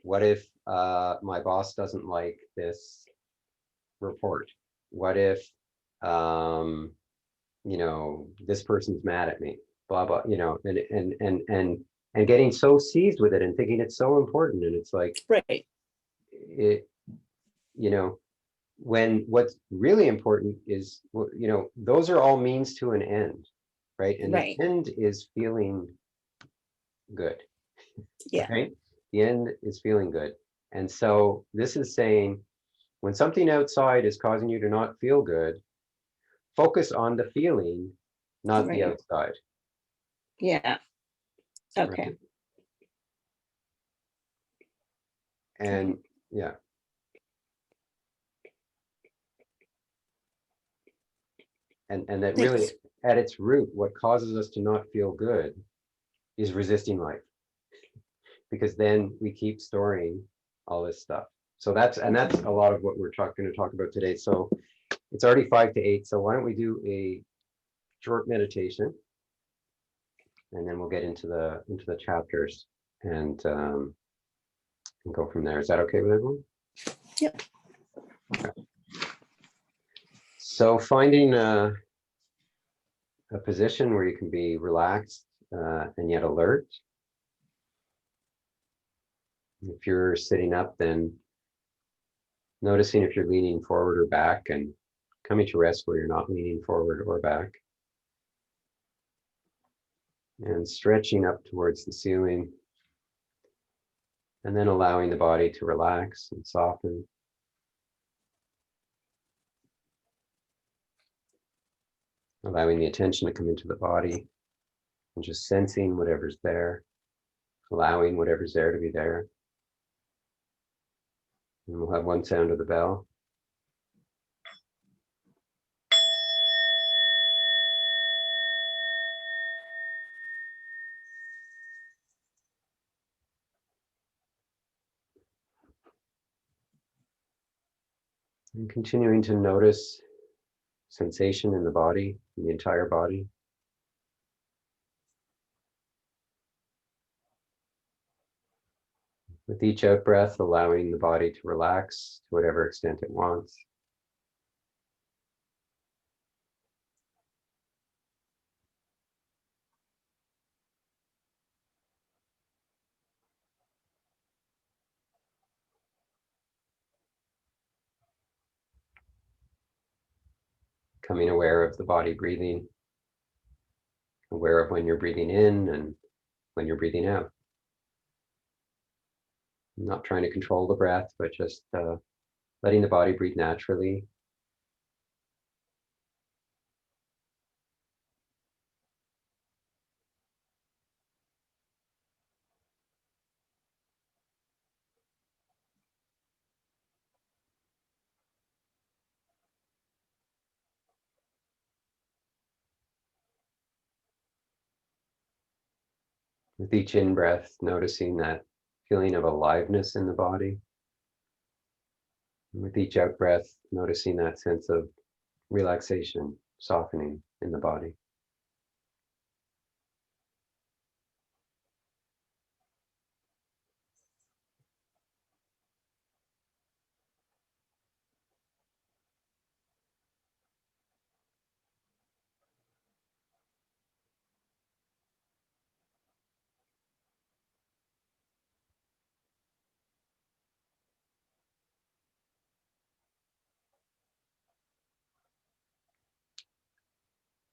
What if my boss doesn't like this report? What if, you know, this person's mad at me? Blah blah. You know, and getting so seized with it and thinking it's so important, and it's like, it, you know. When what's really important is, you know, those are all means to an end, right? And the end is feeling good. Yeah. Right? The end is feeling good. And so this is saying, when something outside is causing you to not feel good, focus on the feeling, not the outside. Yeah. Okay. Right? And yeah. And that really, at its root, what causes us to not feel good is resisting life. Because then we keep storing all this stuff. So that's a lot of what we're going to talk about today. So it's already 5 to 8. So why don't we do a short meditation, and then we'll get into the chapters and go from there. Is that okay with everyone? Yep. Okay. So finding a position where you can be relaxed and yet alert. If you're sitting up, then noticing if you're leaning forward or back, and coming to rest where you're not leaning forward or back. And stretching up towards the ceiling. And then allowing the body to relax and soften. Allowing the attention to come into the body and just sensing whatever's there, allowing whatever's there to be there. And we'll have one sound of the bell. And continuing to notice sensation in the body, in the entire body. With each out breath, allowing the body to relax to whatever extent it wants. Becoming aware of the body breathing, aware of when you're breathing in and when you're breathing out. Not trying to control the breath, but just letting the body breathe naturally. With each in-breath, noticing that feeling of aliveness in the body. And with each out-breath, noticing that sense of relaxation, softening in the body.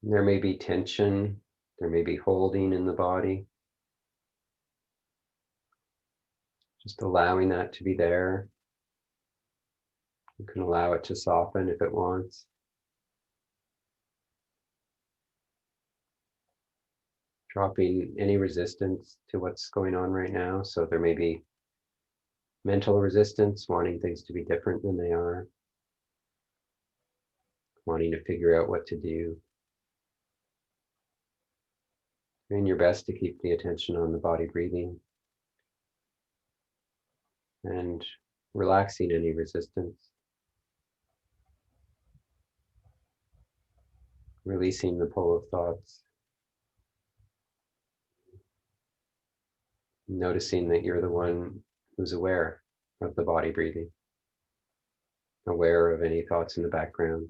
There may be tension, there may be holding in the body. Just allowing that to be there. You can allow it to soften if it wants. Dropping any resistance to what's going on right now. So there may be mental resistance, wanting things to be different than they are, wanting to figure out what to do. Doing your best to keep the attention on the body breathing and relaxing any resistance. Releasing the pull of thoughts. Noticing that you're the one who's aware of the body breathing, aware of any thoughts in the background.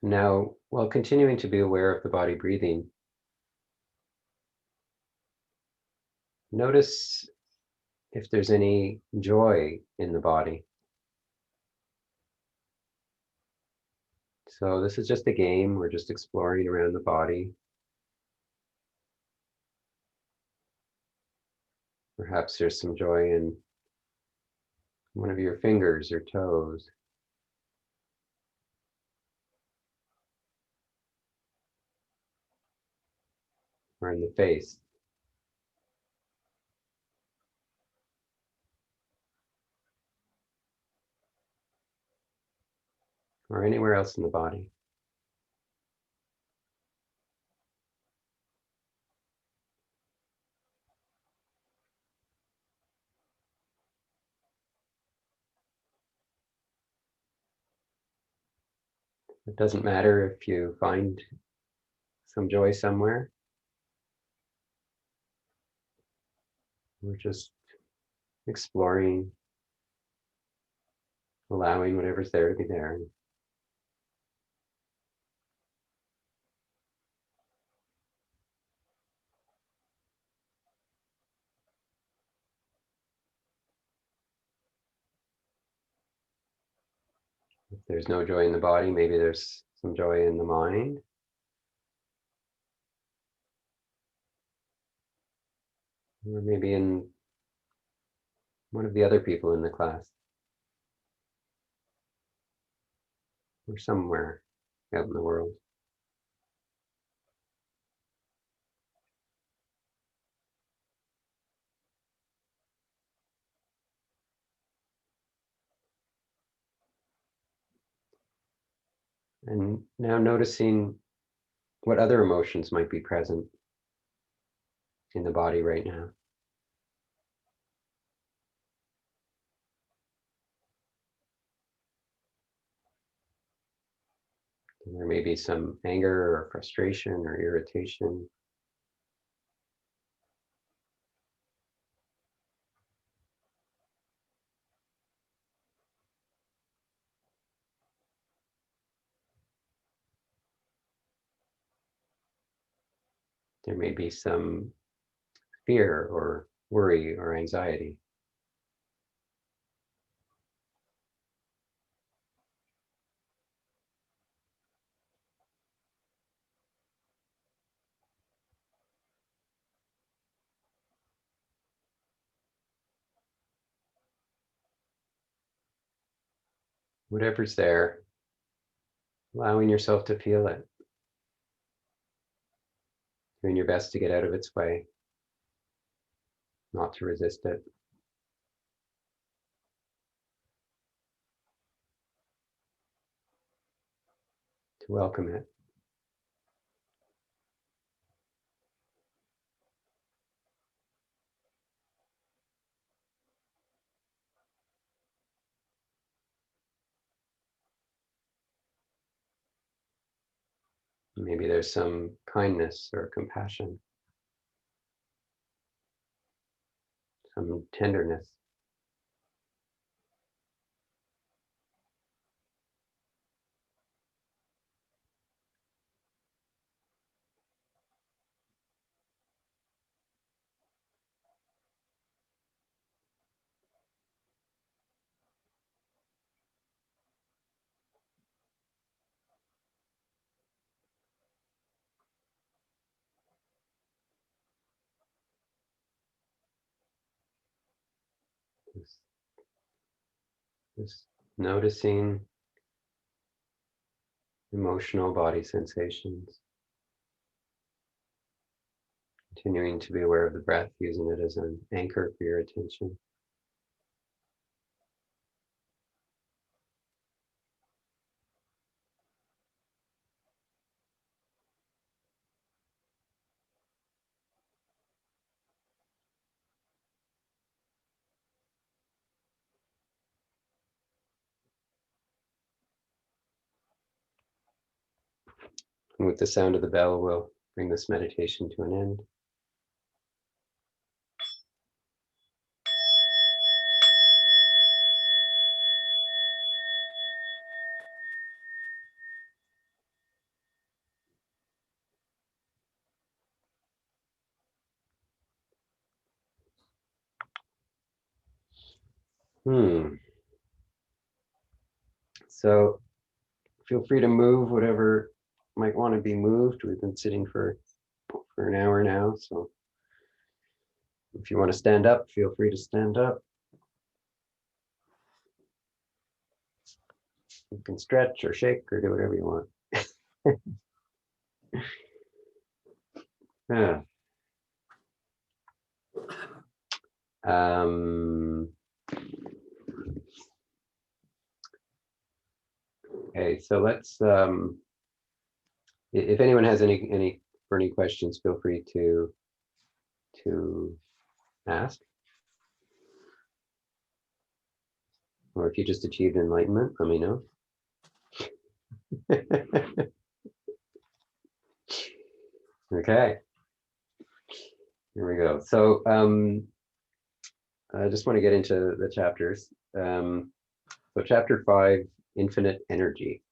Now, while continuing to be aware of the body breathing, notice if there's any joy in the body. So this is just a game. We're just exploring around the body. Perhaps there's some joy in one of your fingers or toes. Or in the face. Or anywhere else in the body. It doesn't matter if you find some joy somewhere. We're just exploring, allowing whatever's there to be there. If there's no joy in the body, maybe there's some joy in the mind. Or maybe in One of the other people in the class. Or somewhere out in the world. And now noticing what other emotions might be present in the body right now. There may be some anger or frustration or irritation. There may be some fear or worry or anxiety. Whatever's there, allowing yourself to feel it. Doing your best to get out of its way, not to resist it. To welcome it. Maybe there's some kindness or compassion, some tenderness. Just noticing emotional body sensations. Continuing to be aware of the breath, using it as an anchor for your attention. And with the sound of the bell, we'll bring this meditation to an end. So feel free to move whatever might want to be moved. We've been sitting for an hour now, so if you want to stand up, feel free to stand up. You can stretch or shake or do whatever you want. Yeah. Okay, so let's, if anyone has any burning questions, feel free to ask. Or if you just achieved enlightenment, let me know. Okay, here we go. So I just want to get into the chapters. So chapter 5, infinite energy.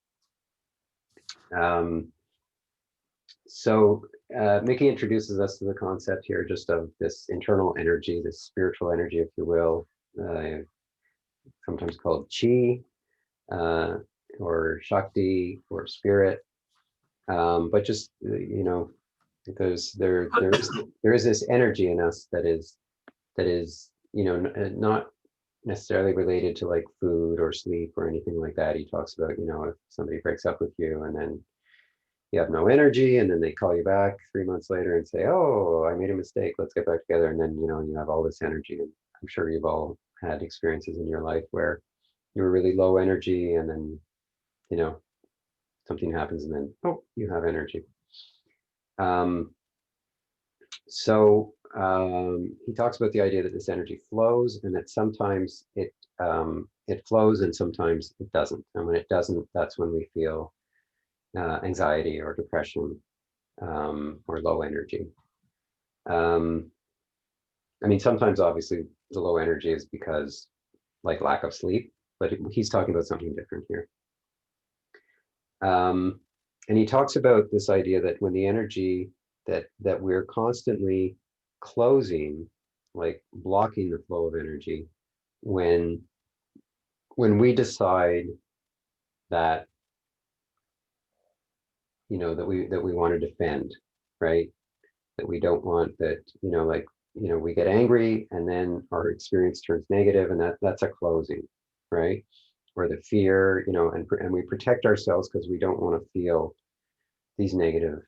So Mickey introduces us to the concept here just of this internal energy, this spiritual energy, if you will, sometimes called chi, or shakti, or spirit. But just, you know, because there is this energy in us that is, you know, not necessarily related to like food or sleep or anything like that. He talks about, you know, if somebody breaks up with you and then you have no energy, and then they call you back 3 months later and say, oh, I made a mistake, let's get back together. And then, you know, you have all this energy. And I'm sure you've all had experiences in your life where you were really low energy, and then, you know, something happens and then, oh, you have energy. He talks about the idea that this energy flows, and that sometimes it flows and sometimes it doesn't. And when it doesn't, that's when we feel anxiety or depression, or low energy. I mean, sometimes obviously the low energy is because like lack of sleep, but he's talking about something different here. And he talks about this idea that when the energy that we're constantly closing, like blocking the flow of energy, when we decide that, you know, that we want to defend, right? That we don't want that, you know, like, you know, we get angry and then our experience turns negative, and that's a closing, right? Or the fear, you know, and we protect ourselves because we don't want to feel these negative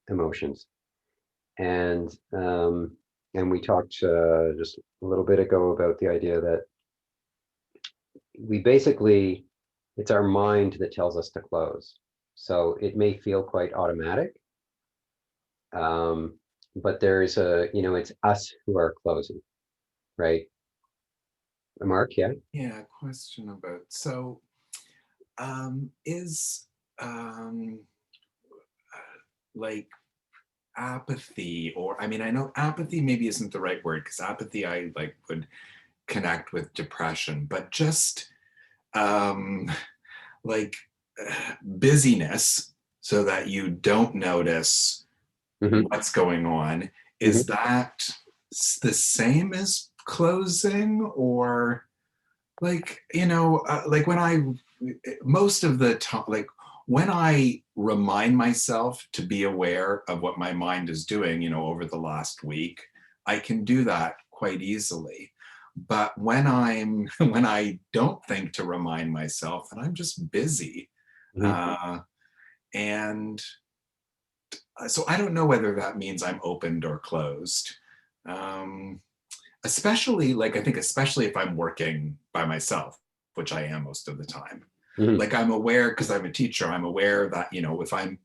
emotions. And we talked just a little bit ago about the idea that we basically, it's our mind that tells us to close. So it may feel quite automatic, but there's you know, it's us who are closing, right? Mark, yeah? Yeah, question about, so is like apathy, or I mean, I know apathy maybe isn't the right word, because apathy I like would connect with depression, but just like busyness, so that you don't notice what's going on, is that the same as closing? Or like, you know, like when I, most of the time, like when I remind myself to be aware of what my mind is doing, you know, over the last week, I can do that quite easily. But when when I don't think to remind myself, and I'm just busy, and so I don't know whether that means I'm opened or closed. Especially, like, I think especially if I'm working by myself, which I am most of the time. Like, I'm aware, because I'm a teacher, I'm aware that, you know, if I'm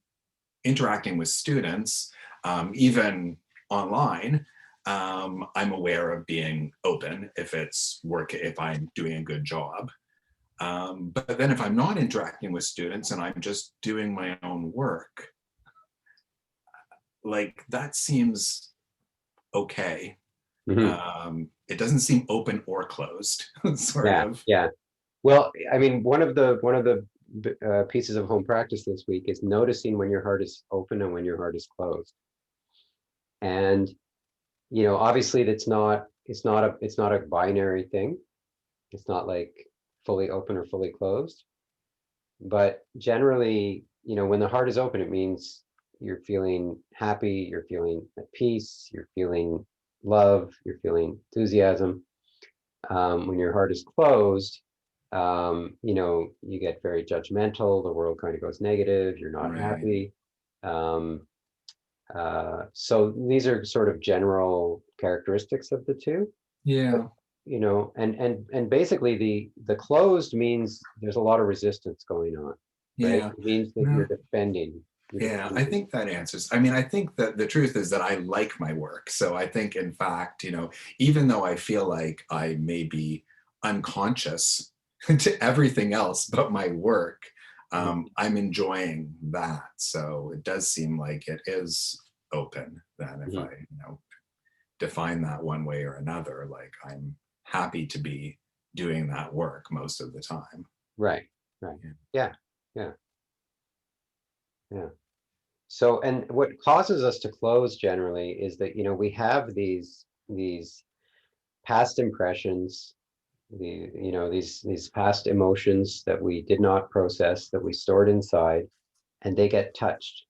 interacting with students, even online, I'm aware of being open if it's work, if I'm doing a good job. But then if I'm not interacting with students and I'm just doing my own work, like that seems okay. It doesn't seem open or closed, sort of. Yeah. Well, I mean, one of the pieces of home practice this week is noticing when your heart is open and when your heart is closed. And, you know, obviously it's not a binary thing. It's not like fully open or fully closed. But generally, you know, when the heart is open, it means you're feeling happy, you're feeling at peace, you're feeling love, you're feeling enthusiasm. When your heart is closed, you know, you get very judgmental, the world kind of goes negative, you're not happy. So these are sort of general characteristics of the two. Yeah. But, you know, and basically the closed means there's a lot of resistance going on, right? Yeah. It means that you're defending. Yeah, I think that answers. I mean, I think that the truth is that I like my work. So I think, in fact, you know, even though I feel like I may be unconscious to everything else but my work, I'm enjoying that. So it does seem like it is open then, if I, you know, define that one way or another. Like, I'm happy to be doing that work most of the time. Right. Yeah. So, and what causes us to close generally is that, you know, we have these past impressions, you know, these past emotions that we did not process, that we stored inside, and they get touched.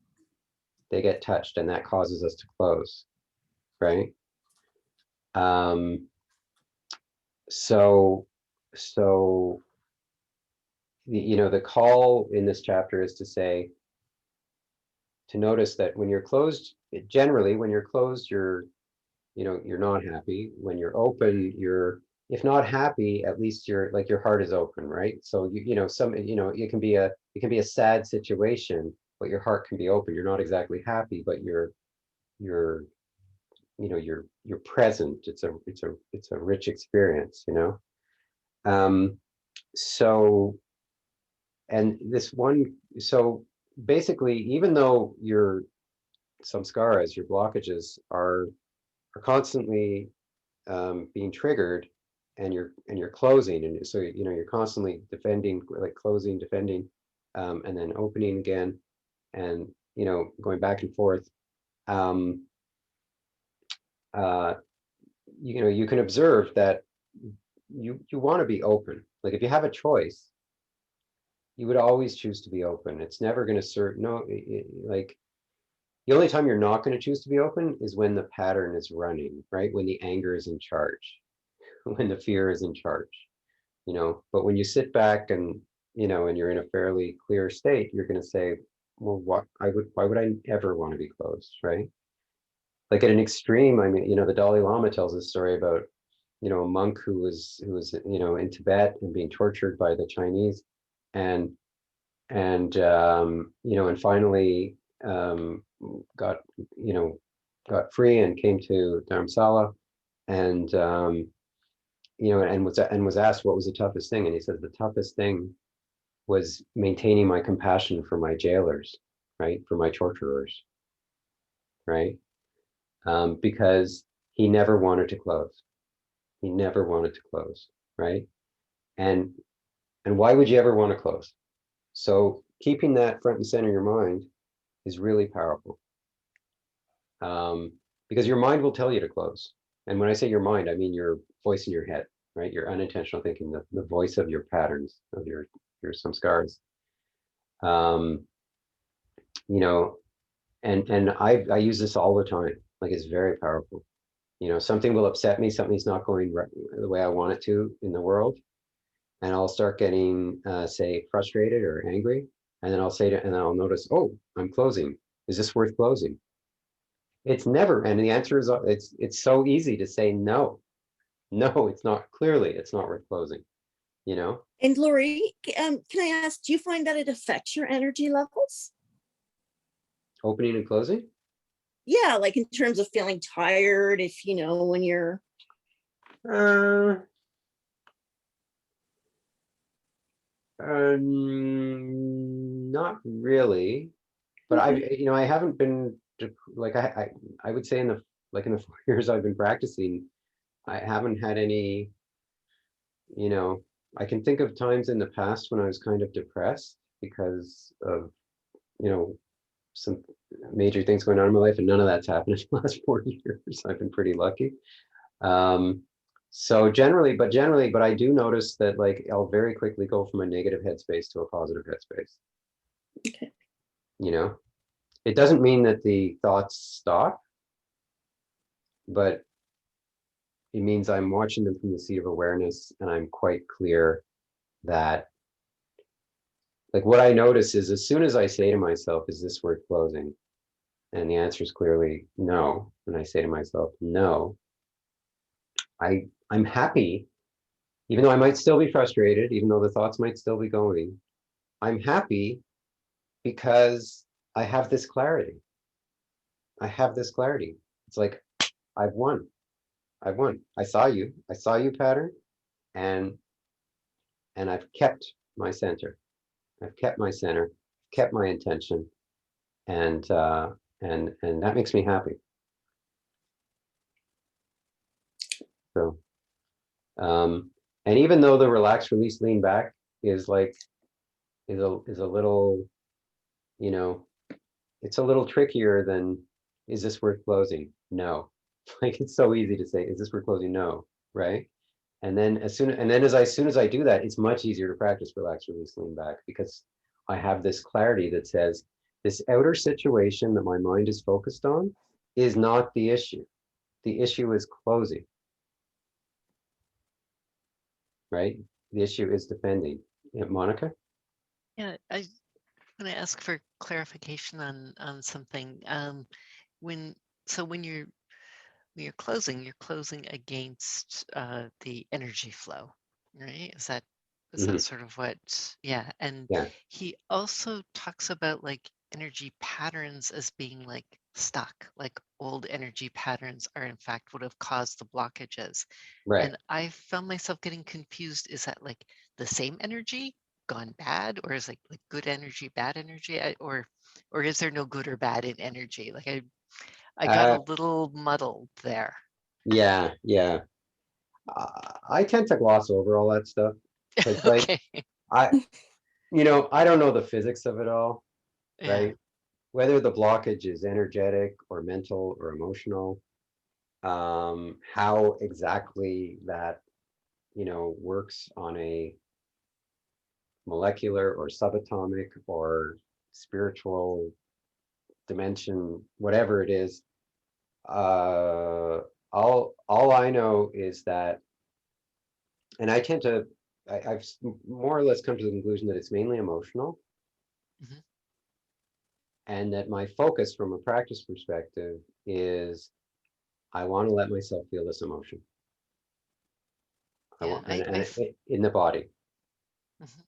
And that causes us to close, right? so the call in this chapter is to say, to notice that when you're closed, generally when you're closed, you're not happy. When you're open, you're, if not happy, at least you're like, your heart is open, right? So it can be a sad situation, but your heart can be open. You're not exactly happy, but you're present. It's a rich experience, so, and this one, so basically, even though your samskaras, your blockages are constantly being triggered, and you're closing, and so you're constantly defending, like closing, defending, and then opening again, and going back and forth. um, you can observe that you want to be open. Like if you have a choice, you would always choose to be open. It's never going to serve, no, like the only time you're not going to choose to be open is when the pattern is running, right? When the anger is in charge, when the fear is in charge, but when you sit back and and you're in a fairly clear state, you're going to say, well, why would I ever want to be closed, right? Like at an extreme, I mean, the Dalai Lama tells a story about a monk who was in Tibet and being tortured by the Chinese, and and finally got got free and came to Dharamsala, and and was asked what was the toughest thing, and he said the toughest thing was maintaining my compassion for my jailers, right, for my torturers, right, because he never wanted to close. He never wanted to close, right? And why would you ever want to close? So keeping that front and center in your mind is really powerful, because your mind will tell you to close. And when I say your mind, I mean your voice in your head, right? Your unintentional thinking, the voice of your patterns, of your samskars. And I use this all the time. Like it's very powerful. Something will upset me. Something's not going the way I want it to in the world, and I'll start getting, say, frustrated or angry, and then I'll notice, oh, I'm closing. Is this worth closing? It's never, and the answer is, it's so easy to say no. No, it's not. Clearly, it's not worth closing. And Lori, can I ask, do you find that it affects your energy levels? Opening and closing? Yeah, like in terms of feeling tired, if when you're not really, but I haven't been like I would say in the 4 years I've been practicing, I haven't had any, I can think of times in the past when I was kind of depressed because of, some major things going on in my life, and none of that's happened in the last 4 years. I've been pretty lucky. So generally, but I do notice that like I'll very quickly go from a negative headspace to a positive headspace. Okay. It doesn't mean that the thoughts stop, but it means I'm watching them from the seat of awareness, and I'm quite clear that, like, what I notice is as soon as I say to myself, is this worth closing? And the answer is clearly no. And I say to myself, no, I'm happy, even though I might still be frustrated, even though the thoughts might still be going. I'm happy because I have this clarity. I have this clarity. It's like, I've won. I've won. I saw you pattern, and I've kept my center. I've kept my center, kept my intention, and that makes me happy. So, and even though the relax, release, lean back is like is a little, it's a little trickier than, is this worth closing? No. Like it's so easy to say, is this worth closing? No, right? And then as soon as I do that, it's much easier to practice relax, release, lean back, because I have this clarity that says this outer situation that my mind is focused on is not the issue. The issue is closing. right? The issue is defending. Yeah, Monica? Yeah, I want to ask for clarification on something. When so when you're closing against the energy flow, right? Is that Mhm. sort of what? Yeah, and Yeah. he also talks about like energy patterns as being like stuck, like old energy patterns are in fact what have caused the blockages. Right. And I found myself getting confused. Is that like the same energy gone bad, or is like good energy, bad energy, or is there no good or bad in energy? Like I got a Uh, little muddled there. yeah, yeah. I tend to gloss over all that stuff because, like, Okay. I, I don't know the physics of it all, Yeah. right? Whether the blockage is energetic or mental or emotional, how exactly that, works on a molecular or subatomic or spiritual dimension, whatever it is. Uh, all I know is that, and I tend to, I've more or less come to the conclusion that it's mainly emotional, Mhm. and that my focus from a practice perspective is I want to let myself feel this emotion. I Yeah. want, in the body. Mhm.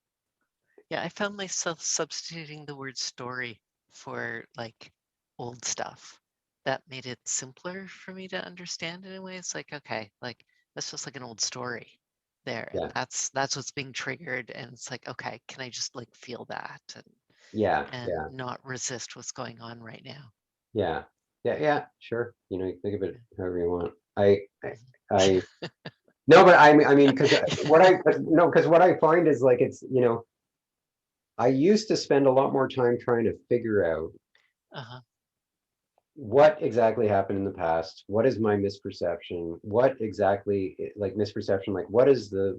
Yeah, I found myself substituting the word story for like old stuff. That made it simpler for me to understand in a way. It's like, okay, like that's just like an old story there. And Yeah, that's what's being triggered. And it's like, okay, can I just like feel that yeah, and yeah, not resist what's going on right now? yeah, yeah, yeah. Sure, you think of it Yeah. however you want. Mhm. I no, but I mean, because what I no, because what I find is like it's I used to spend a lot more time trying to figure out Uh-huh. what exactly happened in the past, what is my misperception, what exactly like misperception, like what are the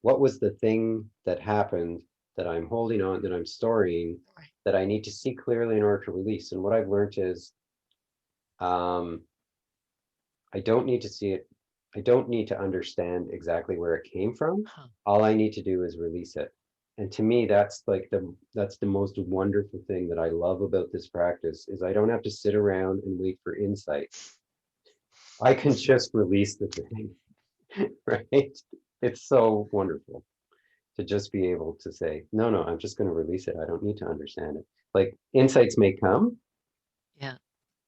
what was the thing that happened that I'm holding on, that I'm storing, Right. that I need to see clearly in order to release. And what I've learned is um I don't need to see it. I don't need to understand exactly where it came from. Huh. All I need to do is release it. And to me, that's the most wonderful thing that I love about this practice is I don't have to sit around and wait for insight. I can just release the thing, right? It's so wonderful to just be able to say, no, no, I'm just going to release it. I don't need to understand it. Like insights may come, Yeah.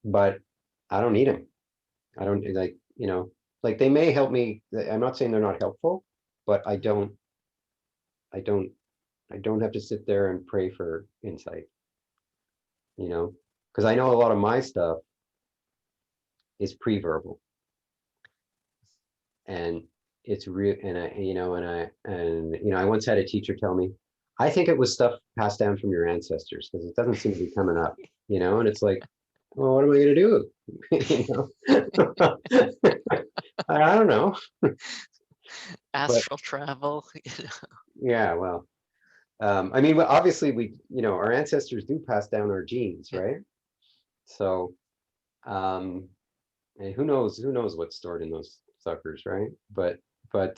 but I don't need them. I don't like they may help me. I'm not saying they're not helpful, but I don't, I don't have to sit there and pray for insight, because I know a lot of my stuff is pre-verbal and it's real. And I once had a teacher tell me, I think it was stuff passed down from your ancestors because it doesn't seem to be coming up, and it's like, well, what am I going to do? I don't know, but Astral travel. yeah, well. I mean, well, obviously our ancestors do pass down our genes, Yeah. right? So, and who knows what's stored in those suckers, right? But I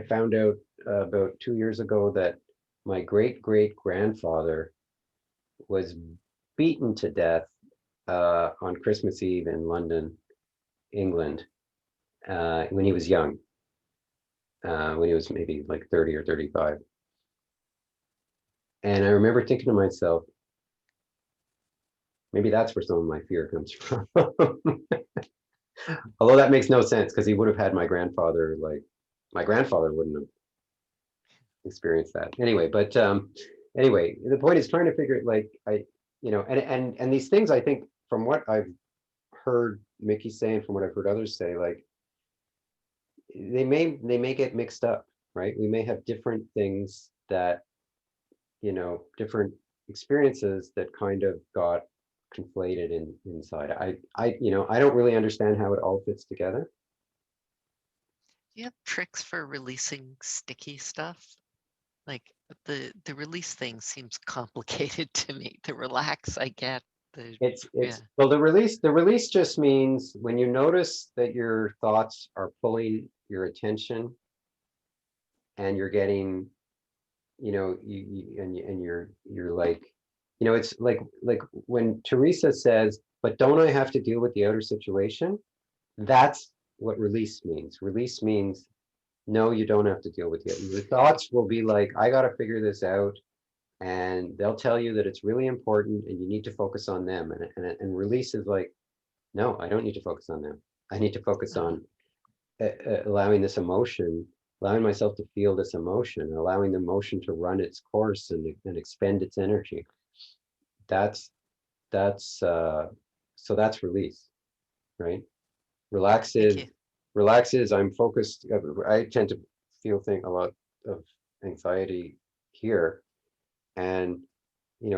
found out about 2 years ago that my great grandfather was beaten to death on Christmas Eve in London, England, when he was young, when he was maybe like 30 or 35. And I remember thinking to myself, maybe that's where some of my fear comes from. Although that makes no sense because he would have had my grandfather wouldn't have experienced that anyway. But anyway, the point is trying to figure it like and these things I think from what I've heard Mickey say and from what I've heard others say, like they may get mixed up, right? We may have different things that different experiences that kind of got conflated inside. I don't really understand how it all fits together. Do you have tricks for releasing sticky stuff? Like the release thing seems complicated to me. The relax, I get. It's Yeah. well, the release just means when you notice that your thoughts are pulling your attention and you're getting, you're like, it's like when Teresa says, but don't I have to deal with the outer situation? That's what release means. Release means, no, you don't have to deal with it. Your thoughts will be like, I got to figure this out. And they'll tell you that it's really important and you need to focus on them. And release is like, no, I don't need to focus on them. I need to focus on allowing this emotion, allowing myself to feel this emotion, allowing the emotion to run its course and expend its energy. That's so that's release, right? Relax Thank is you. relax is I'm focused. I tend to feel a lot of anxiety here, and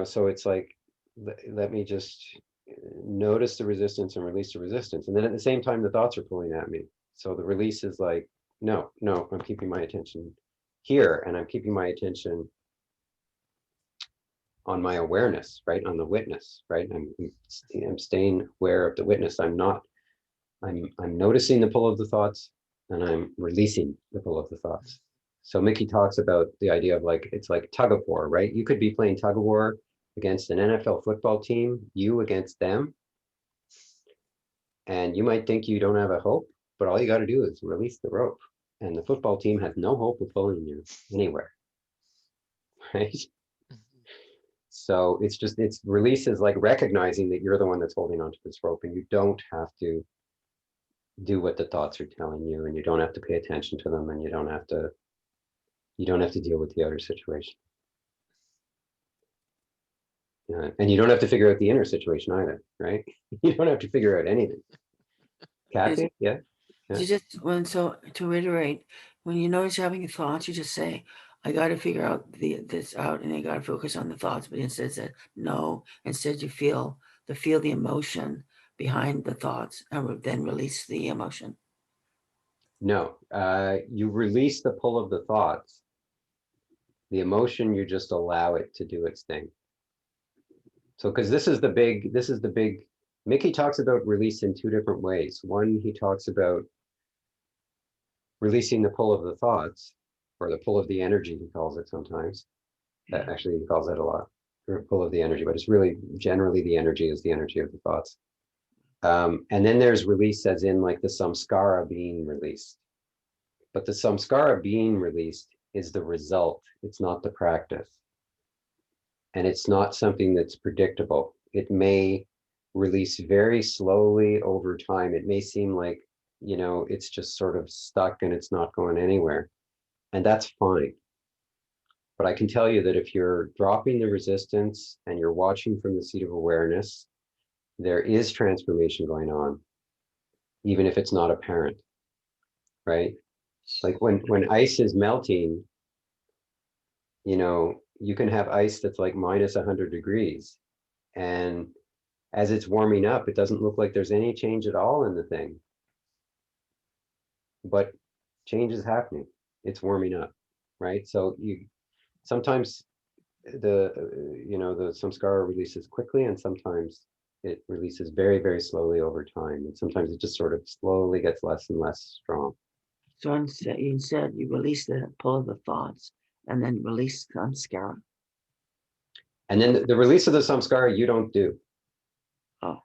so it's like let me just notice the resistance and release the resistance, and then at the same time the thoughts are pulling at me. So the release is like, no, I'm keeping my attention here, and I'm keeping my attention on my awareness, right, on the witness, right. I'm staying aware of the witness. I'm noticing the pull of the thoughts, and I'm releasing the pull of the thoughts. So Mickey talks about the idea of like, it's like tug of war, right? You could be playing tug of war against an NFL football team, you against them. And you might think you don't have a hope, but all you got to do is release the rope. And the football team has no hope of pulling you anywhere, right? So it's release is like recognizing that you're the one that's holding onto this rope, and you don't have to do what the thoughts are telling you, and you don't have to pay attention to them, and you don't have to deal with the outer situation. And you don't have to figure out the inner situation either, right? You don't have to figure out anything. Kathy, yeah. You just so to reiterate, when you notice you're having thoughts, you just say, I got to figure out this out, and I got to focus on the thoughts. But instead said no. Instead, you feel the emotion behind the thoughts, and then release the emotion. No, you release the pull of the thoughts. The emotion, you just allow it to do its thing. So, because this is the big, Mickey talks about release in two different ways. One, he talks about releasing the pull of the thoughts, or the pull of the energy, he calls it sometimes. Actually, he calls that a lot, or pull of the energy, but it's really generally the energy is the energy of the thoughts. And then there's release as in like the samskara being released. But the samskara being released is the result. It's not the practice. And it's not something that's predictable. It may release very slowly over time. It may seem like, it's just sort of stuck and it's not going anywhere. And that's fine. But I can tell you that if you're dropping the resistance and you're watching from the seat of awareness, there is transformation going on, even if it's not apparent, right? Like when ice is melting, you can have ice that's like minus 100 degrees. And as it's warming up, it doesn't look like there's any change at all in the thing. But change is happening. It's warming up, right? So sometimes the samskara releases quickly, and sometimes it releases very, very slowly over time. And sometimes it just sort of slowly gets less and less strong. So instead you release the pull of the thoughts, and then release the samskara. And then the release of the samskara, you don't do. Oh.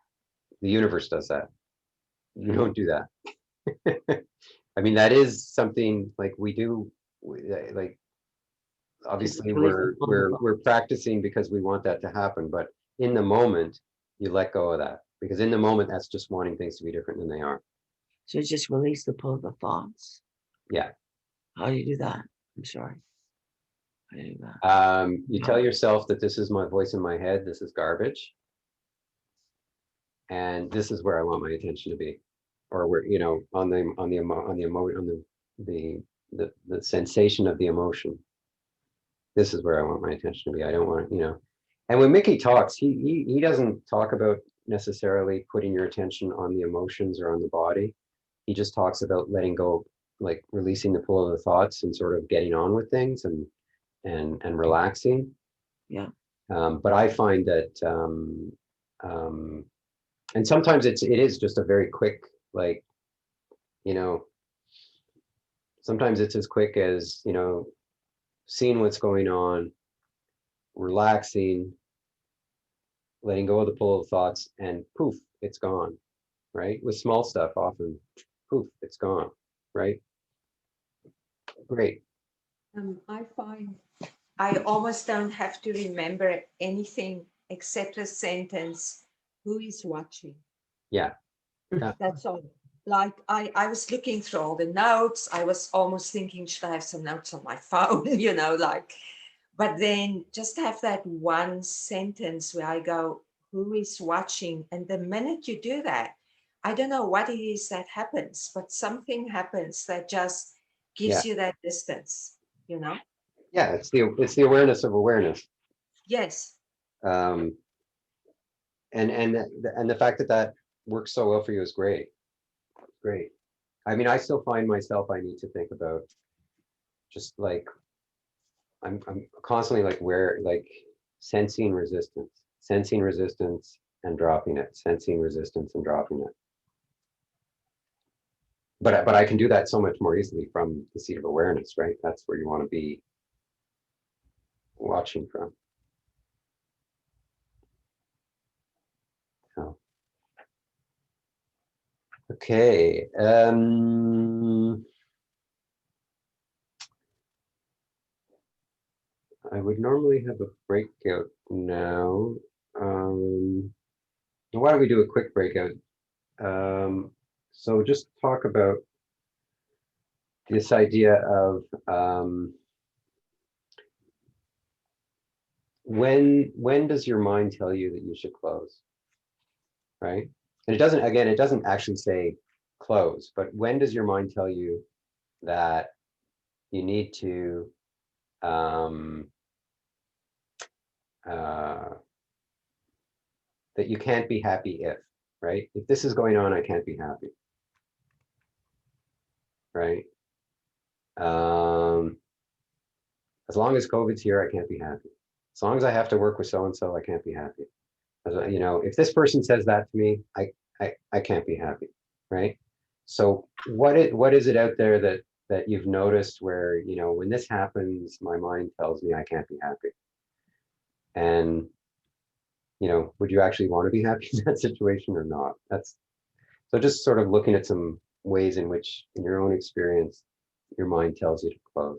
The universe does that. You don't do that. I mean, that is something like we do, like, obviously we're practicing because we want that to happen, but in the moment, you let go of that, because in the moment, that's just wanting things to be different than they are. So just release the pull of the thoughts. Yeah. How do you do that? I'm sorry. How do you do that? You tell yourself that this is my voice in my head, this is garbage, and this is where I want my attention to be, or where, on the sensation of the emotion. This is where I want my attention to be. I don't want, and when Mickey talks, he doesn't talk about necessarily putting your attention on the emotions or on the body. He just talks about letting go, like releasing the pull of the thoughts and sort of getting on with things and relaxing. Yeah. But I find that And sometimes it is just a very quick, like, you know, sometimes it's as quick as, you know, seeing what's going on, relaxing, letting go of the pull of thoughts, and poof, it's gone, right? With small stuff, often, poof, it's gone, right? Great. I find I almost don't have to remember anything except a sentence, who is watching? Yeah. Yeah. That's all. Like I was looking through all the notes. I was almost thinking, should I have some notes on my phone? You know, like, but then just have that one sentence where I go, who is watching? And the minute you do that, I don't know what it is that happens, but something happens that just gives you that distance, you know? Yeah, it's the awareness of awareness. Yes. And the fact that that works so well for you is great. Great. I mean, I still find myself, I need to think about just like, I'm constantly like sensing resistance and dropping it, sensing resistance and dropping it. But I can do that so much more easily from the seat of awareness, right? That's where you want to be watching from. So. Okay. I would normally have a breakout now. Why don't we do a quick breakout? So just talk about this idea of when does your mind tell you that you should close, right? And it doesn't actually say close, but when does your mind tell you that you need to that you can't be happy if, right? If this is going on, I can't be happy, right? As long as COVID's here, I can't be happy. As long as I have to work with so-and-so, I can't be happy. You know, if this person says that to me, I can't be happy, right? So what is it out there that you've noticed where, you know, when this happens, my mind tells me I can't be happy? And, you know, would you actually want to be happy in that situation or not? So just sort of looking at some ways in which, in your own experience, your mind tells you to close.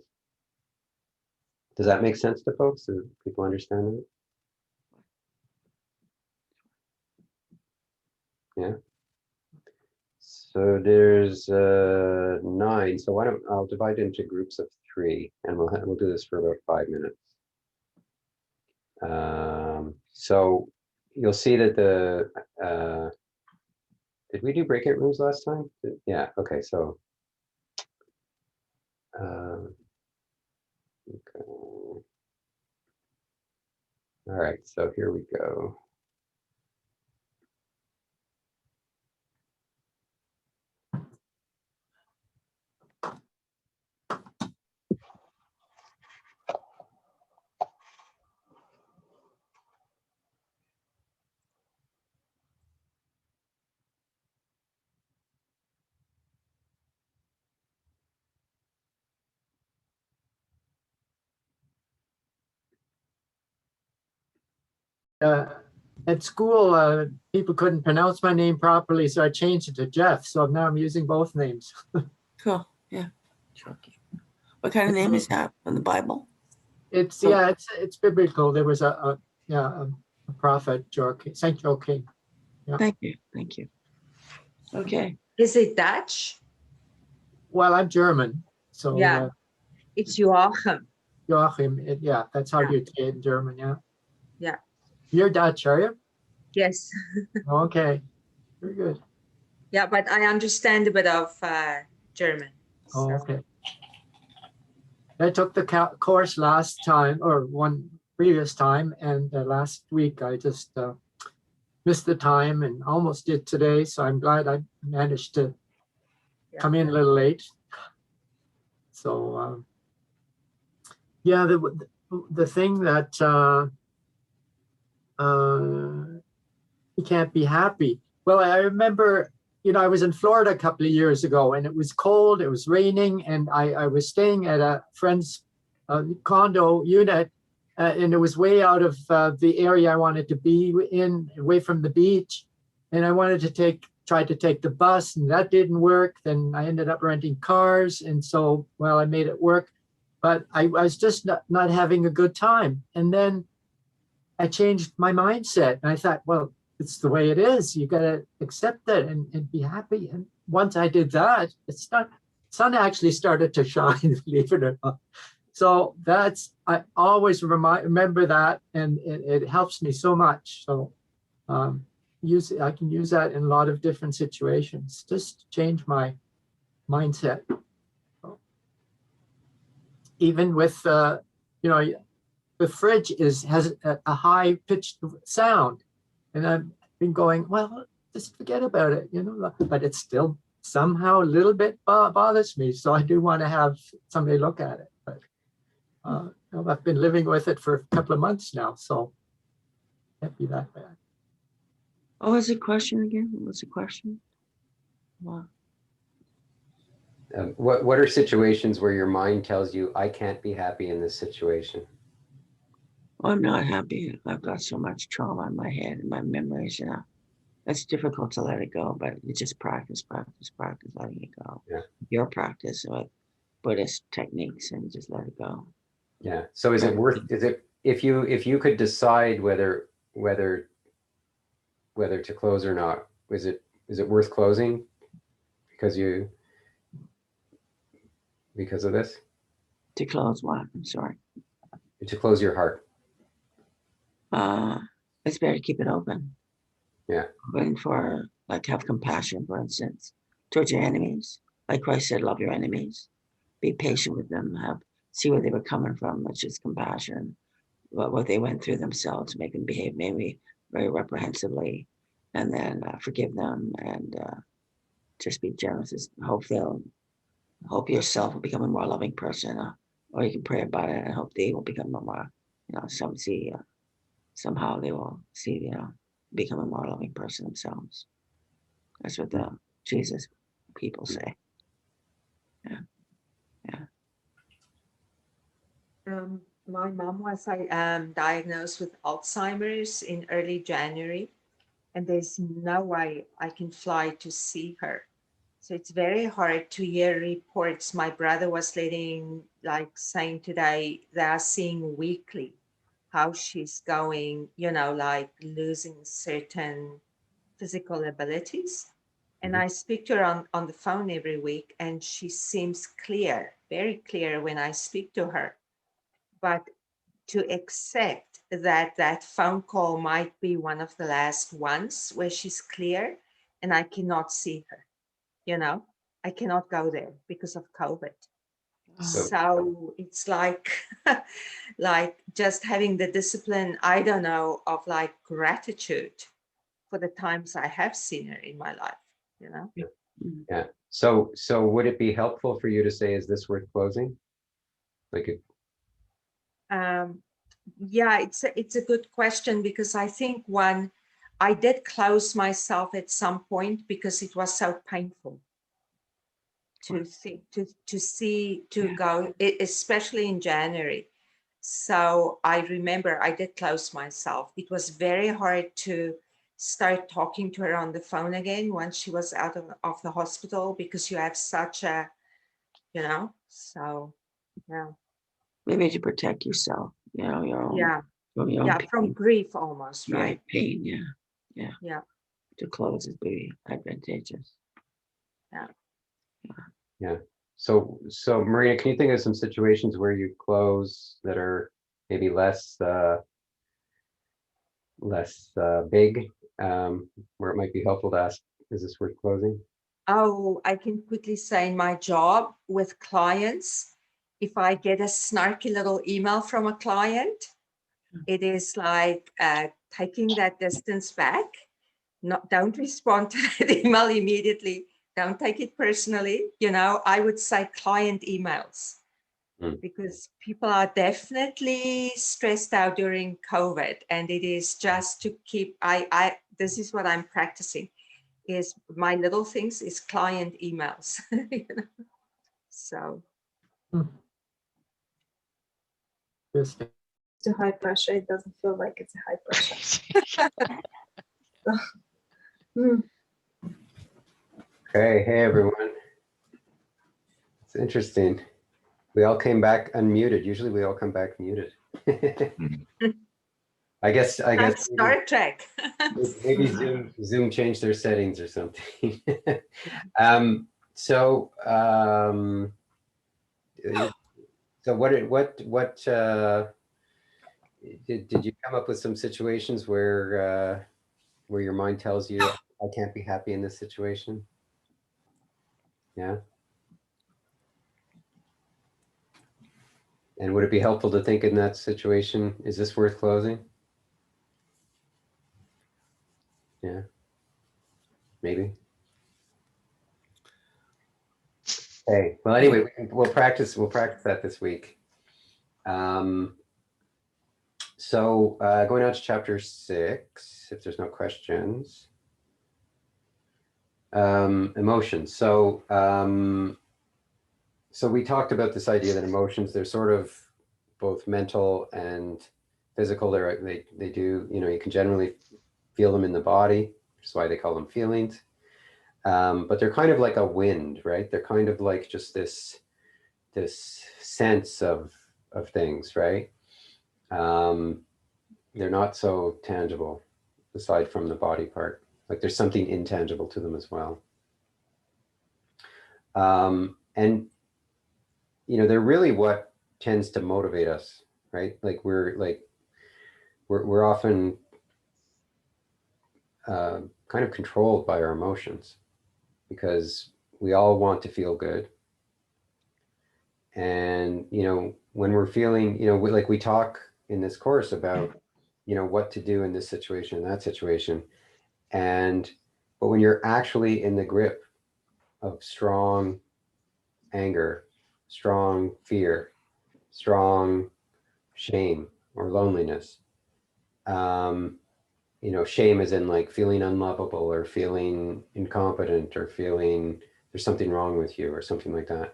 Does that make sense to folks? Do people understand it? Yeah. So there's 9. So I'll divide into groups of 3, and we'll do this for about 5 minutes. So you'll see that did we do breakout rooms last time? Yeah. Okay. So. Okay. All right. So here we go. At school, people couldn't pronounce my name properly, so I changed it to Jeff. So now I'm using both names. Cool. Yeah. Sure. What kind of name is that from the Bible? It's biblical. There was a prophet, Saint Joachim. Yeah. Thank you. Thank you. Okay. Is it Dutch? Well, I'm German, so Yeah. It's Joachim. Joachim. Yeah, that's how you say it in German. Yeah. Yeah. You're Dutch, are you? Yes. Okay. Very good. Yeah, but I understand a bit of German. Oh, So. okay. I took the course last time, or one previous time, and last week I just missed the time and almost did today. So I'm glad I managed to come in a little late. So yeah, the thing that he can't be happy. Well, I remember, I was in Florida a couple of years ago, and it was cold, it was raining, and I was staying at a friend's condo unit, and it was way out of the area I wanted to be in, away from the beach. And I wanted to tried to take the bus, and that didn't work. Then I ended up renting cars. And so, well, I made it work, but I was just not having a good time. And then I changed my mindset, and I thought, well, it's the way it is. You got to accept it and be happy. And once I did that, sun actually started to shine, believe it or not. So I always remember that, and it helps me so much. So I can use that in a lot of different situations, just to change my mindset. Even with, the fridge has a high pitched sound, and I've been going, well, just forget about it, but it's still somehow a little bit bothers me. So I do want to have somebody look at it. But I've been living with it for a couple of months now, so it can't be that bad. What was the question again? What was the question? Wow. What are situations where your mind tells you, I can't be happy in this situation? Well, I'm not happy. I've got so much trauma in my head and my memories, It's difficult to let it go, but you just practice letting it go. Yeah. Your practice with Buddhist techniques, and just let it go. Yeah. So is it if you could decide whether to close or not, is it worth closing because of this? To close what? I'm sorry. To close your heart. It's better to keep it open. Yeah. Open for, have compassion, for instance, towards your enemies. Like Christ said, love your enemies. Be patient with them. See where they were coming from, which is compassion. What they went through themselves, make them behave maybe very reprehensibly, and then forgive them, and just be generous. Hope yourself will become a more loving person, or you can pray about it and hope they will become a more, somehow they will see, become a more loving person themselves. That's what the Jesus people say. Yeah. My mom was diagnosed with Alzheimer's in early January, and there's no way I can fly to see her. So it's very hard to hear reports. My brother was saying today, they are seeing weekly how she's going, losing certain physical abilities. And I speak to her on the phone every week, and she seems clear, very clear when I speak to her. But to accept that phone call might be one of the last ones where she's clear and I cannot see her, I cannot go there because of COVID. So it's like just having the discipline, I don't know, of gratitude for the times I have seen her in my life, Yeah. So would it be helpful for you to say, is this worth closing? Yeah, it's a good question, because I think I did close myself at some point because it was so painful to go, especially in January. So I remember I did close myself. It was very hard to start talking to her on the phone again once she was out of the hospital, because you have such a, so yeah. Maybe to protect yourself, your own. Yeah. From grief almost, right? Pain, Yeah. To close is very advantageous. Yeah. So Marina, can you think of some situations where you close that are maybe less big, where it might be helpful to ask, is this worth closing? Oh, I can quickly say, in my job with clients, if I get a snarky little email from a client, it is like taking that distance back. Don't respond to that email immediately. Don't take it personally. I would say client emails. because people are definitely stressed out during COVID, and it is just to keep, this is what I'm practicing, is my little things is client emails. You know? So. Yes. To high pressure, it doesn't feel like it's a high pressure. Okay, hey everyone. It's interesting. We all came back unmuted. Usually we all come back muted. I guess That's Star Trek. maybe Zoom changed their settings or something. So what did you come up with some situations where your mind tells you I can't be happy in this situation? Yeah. And would it be helpful to think in that situation, is this worth closing? Yeah, maybe. Okay, well, anyway, we'll practice that this week. So going on to chapter 6, if there's no questions. Emotions. So we talked about this idea that emotions, they're sort of both mental and physical. They do, you know, you can generally feel them in the body, which is why they call them feelings. But they're kind of like a wind, right? They're kind of like just this sense of things, right? They're not so tangible aside from the body part. Like there's something intangible to them as well. And you know, they're really what tends to motivate us, right? Like we're often kind of controlled by our emotions because we all want to feel good. And, you know, when we're feeling, you know, we talk in this course about, you know, what to do in this situation, and that situation. But when you're actually in the grip of strong anger, strong fear, strong shame or loneliness, you know, shame is in like feeling unlovable or feeling incompetent or feeling there's something wrong with you or something like that.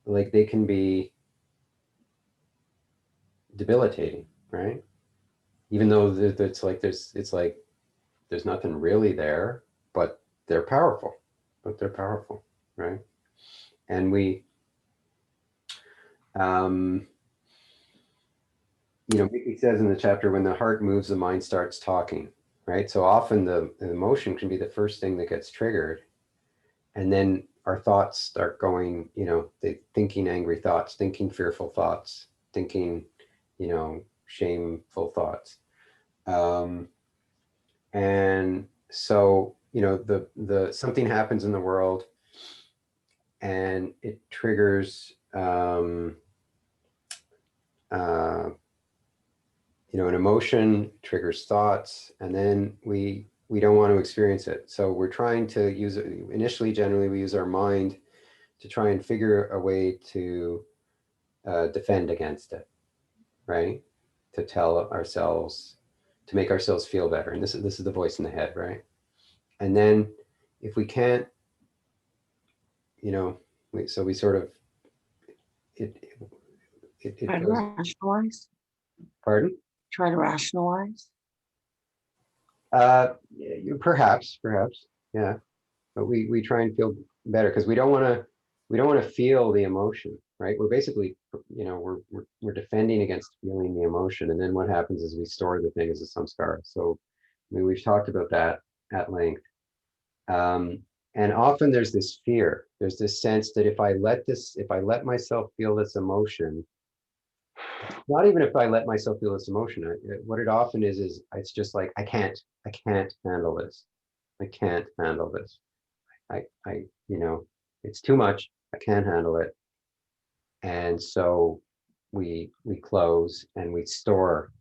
Like they can be debilitating, right? Even though it's like there's nothing really there, but they're powerful. Right? And we, you know, Mickey says in the chapter, when the heart moves, the mind starts talking, right? So often the emotion can be the first thing that gets triggered, and then our thoughts start going, you know, thinking angry thoughts, thinking fearful thoughts, thinking, you know, shameful thoughts. And so, you know, the something happens in the world and it triggers, you know, an emotion, triggers thoughts, and then we don't want to experience it. So we're trying to use it. Initially, generally, we use our mind to try and figure a way to defend against it, right? To tell ourselves, to make ourselves feel better. And this is the voice in the head, right? And then if we can't, you know, so we sort of, it Try to goes, rationalize. pardon? Try to rationalize. Perhaps, yeah. But we try and feel better because we don't want to feel the emotion, right? We're basically, you know, we're defending against feeling the emotion, and then what happens is we store the thing as a samskara. So, I mean, we've talked about that at length. And often there's this fear. There's this sense that if I let myself feel this emotion, not even if I let myself feel this emotion, what it often is it's just like, I can't handle this. I can't handle this. You know, it's too much. I can't handle it. And so we close and we store,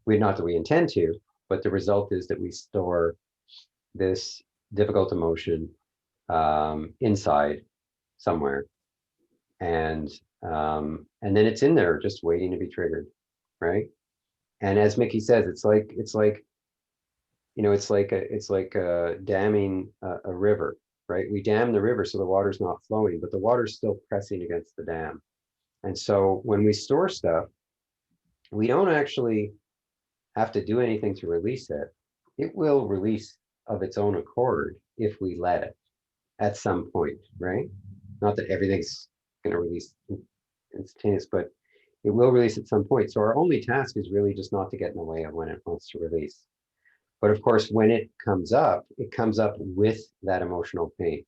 not that we intend to, but the result is that we store this difficult emotion inside somewhere. and then it's in there just waiting to be triggered, right? And as Mickey says, it's like it's like damming a river, right? We dam the river so the water's not flowing, but the water's still pressing against the dam. And so when we store stuff, we don't actually have to do anything to release it. It will release of its own accord if we let it at some point, right? Not that everything's going to release instantaneous, but it will release at some point. So our only task is really just not to get in the way of when it wants to release. But of course, when it comes up with that emotional pain.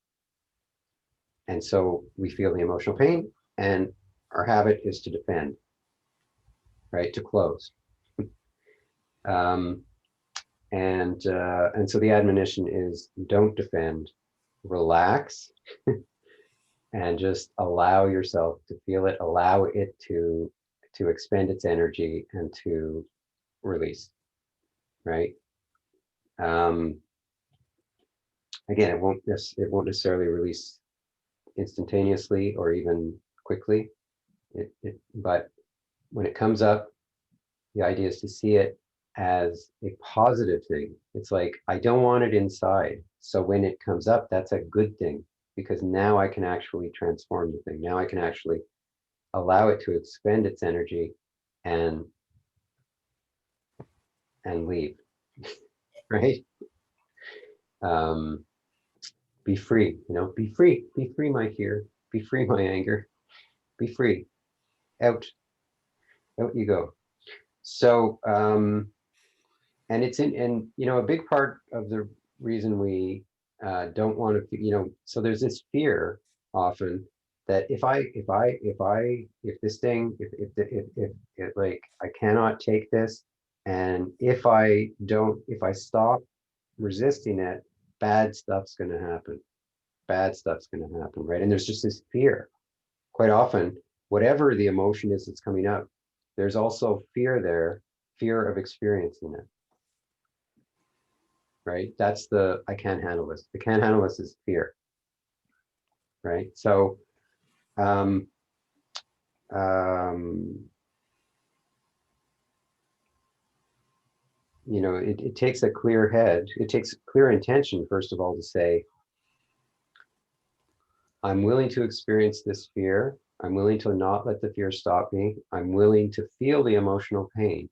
And so we feel the emotional pain, and our habit is to defend, right? To close. And so the admonition is don't defend, relax, and just allow yourself to feel it, allow it to expend its energy and to release, right? Again, it won't necessarily release instantaneously or even quickly. But when it comes up, the idea is to see it as a positive thing. It's like, I don't want it inside. So when it comes up, that's a good thing, because now I can actually transform the thing. Now I can actually allow it to expend its energy and leave, right? Be free, be free, my fear, be free, my anger, be free, out you go. So, and it's and a big part of the reason we don't want to, so there's this fear often that if like I cannot take this, and if I stop resisting it, bad stuff's going to happen. Bad stuff's going to happen, right? And there's just this fear. Quite often, whatever the emotion is that's coming up, there's also fear there, fear of experiencing it, right? That's the I can't handle this. I can't handle this is fear, right? So, it takes a clear head. It takes clear intention, first of all, to say, I'm willing to experience this fear. I'm willing to not let the fear stop me. I'm willing to feel the emotional pain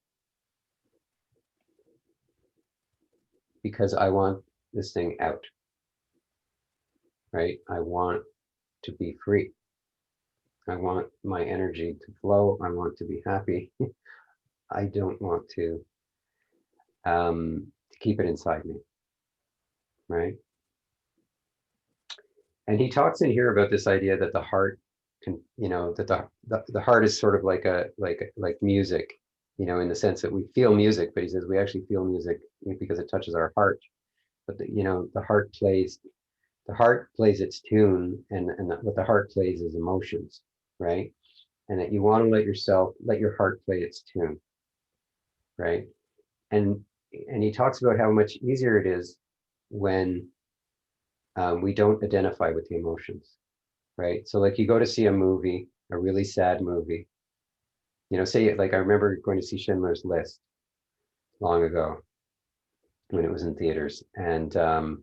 because I want this thing out, right? I want to be free. I want my energy to flow. I want to be happy. I don't want to keep it inside me, right? And he talks in here about this idea that the heart can, that the heart is sort of like music, in the sense that we feel music, but he says we actually feel music because it touches our heart. But the heart plays its tune, and what the heart plays is emotions, right? And that you want to let your heart play its tune, right? And he talks about how much easier it is when we don't identify with the emotions, right? So like you go to see a movie, a really sad movie, say like I remember going to see Schindler's List long ago when it was in theaters, and I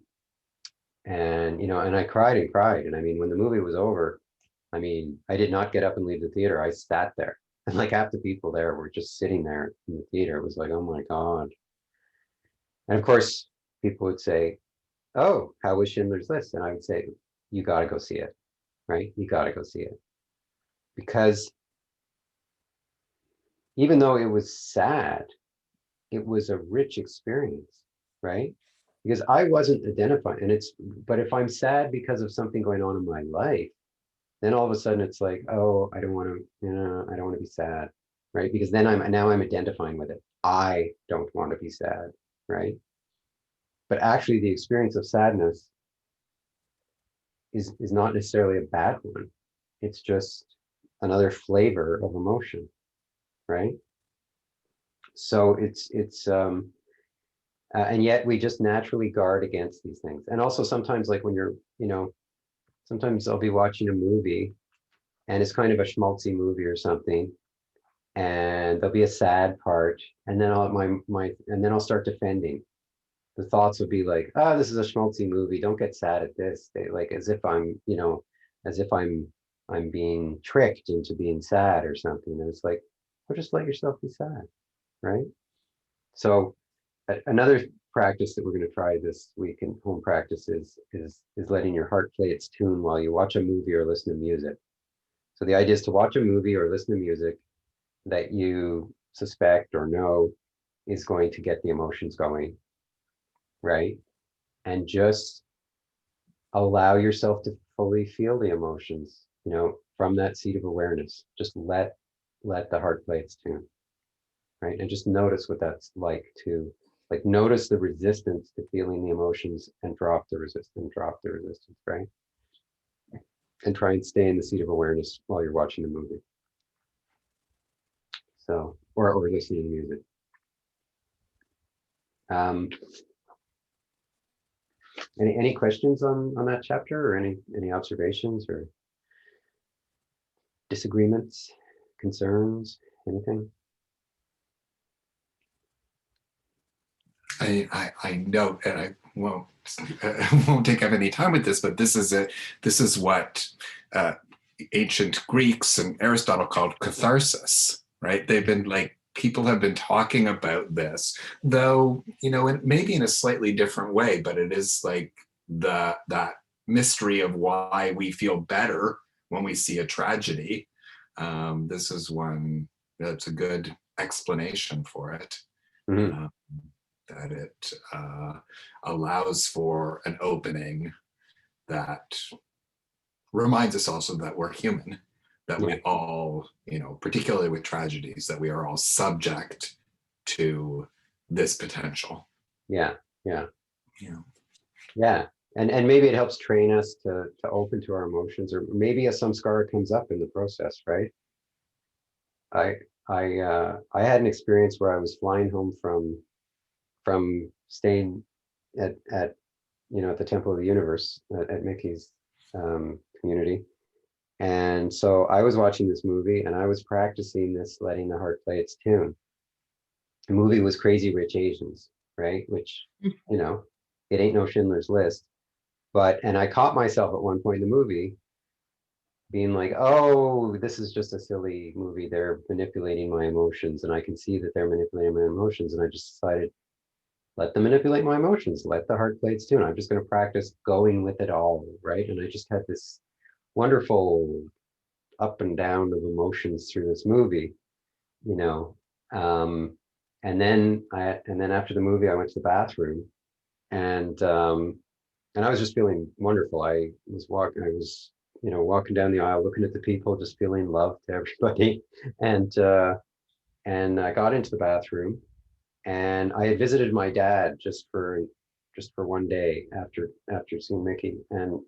cried and cried. And I mean, when the movie was over, I mean, I did not get up and leave the theater. I sat there, and like half the people there were just sitting there in the theater. It was like, oh my God. And of course, people would say, oh, how was Schindler's List? And I would say, you got to go see it, right? You got to go see it. Because even though it was sad, it was a rich experience, right? Because I wasn't identifying, but if I'm sad because of something going on in my life, then all of a sudden it's like, oh, I don't want to be sad, right? Because then I'm identifying with it. I don't want to be sad, right? But actually the experience of sadness is not necessarily a bad one. It's just another flavor of emotion, right? So it's and yet we just naturally guard against these things. And also sometimes like when you're, sometimes I'll be watching a movie and it's kind of a schmaltzy movie or something, and there'll be a sad part, and then I'll start defending. The thoughts would be like, oh, this is a schmaltzy movie. Don't get sad at this. Like as if I'm, as if I'm being tricked into being sad or something. And it's like, well, just let yourself be sad, right? So another practice that we're going to try this week in home practice is letting your heart play its tune while you watch a movie or listen to music. So the idea is to watch a movie or listen to music that you suspect or know is going to get the emotions going, right? And just allow yourself to fully feel the emotions, from that seat of awareness. Just let the heart play its tune, right? And just notice what that's like to, like, notice the resistance to feeling the emotions and drop the resistance, right? And try and stay in the seat of awareness while you're watching the movie. So, or listening to music. Any questions on that chapter, or any observations or disagreements, concerns, anything? I note, and I won't take up any time with this, but this is what ancient Greeks and Aristotle called catharsis, right? They've been like, people have been talking about this, though, maybe in a slightly different way, but it is like that mystery of why we feel better when we see a tragedy. This is one that's a good explanation for it. Mm-hmm. That it allows for an opening that reminds us also that we're human, that we all, particularly with tragedies, that we are all subject to this potential. Yeah. And maybe it helps train us to open to our emotions, or maybe as some scar comes up in the process, right? I had an experience where I was flying home from staying at the Temple of the Universe at Mickey's community. And so I was watching this movie and I was practicing this letting the heart play its tune. The movie was Crazy Rich Asians, right? Which, it ain't no Schindler's List. And I caught myself at one point in the movie being like, oh, this is just a silly movie. They're manipulating my emotions, and I can see that they're manipulating my emotions. And I just decided, let them manipulate my emotions, let the heart play its tune. I'm just going to practice going with it all, right? And I just had this wonderful up and down of emotions through this movie, and then after the movie, I went to the bathroom, and I was just feeling wonderful. I was walking down the aisle, looking at the people, just feeling love to everybody, and I got into the bathroom. And I had visited my dad just for one day after seeing Mickey, and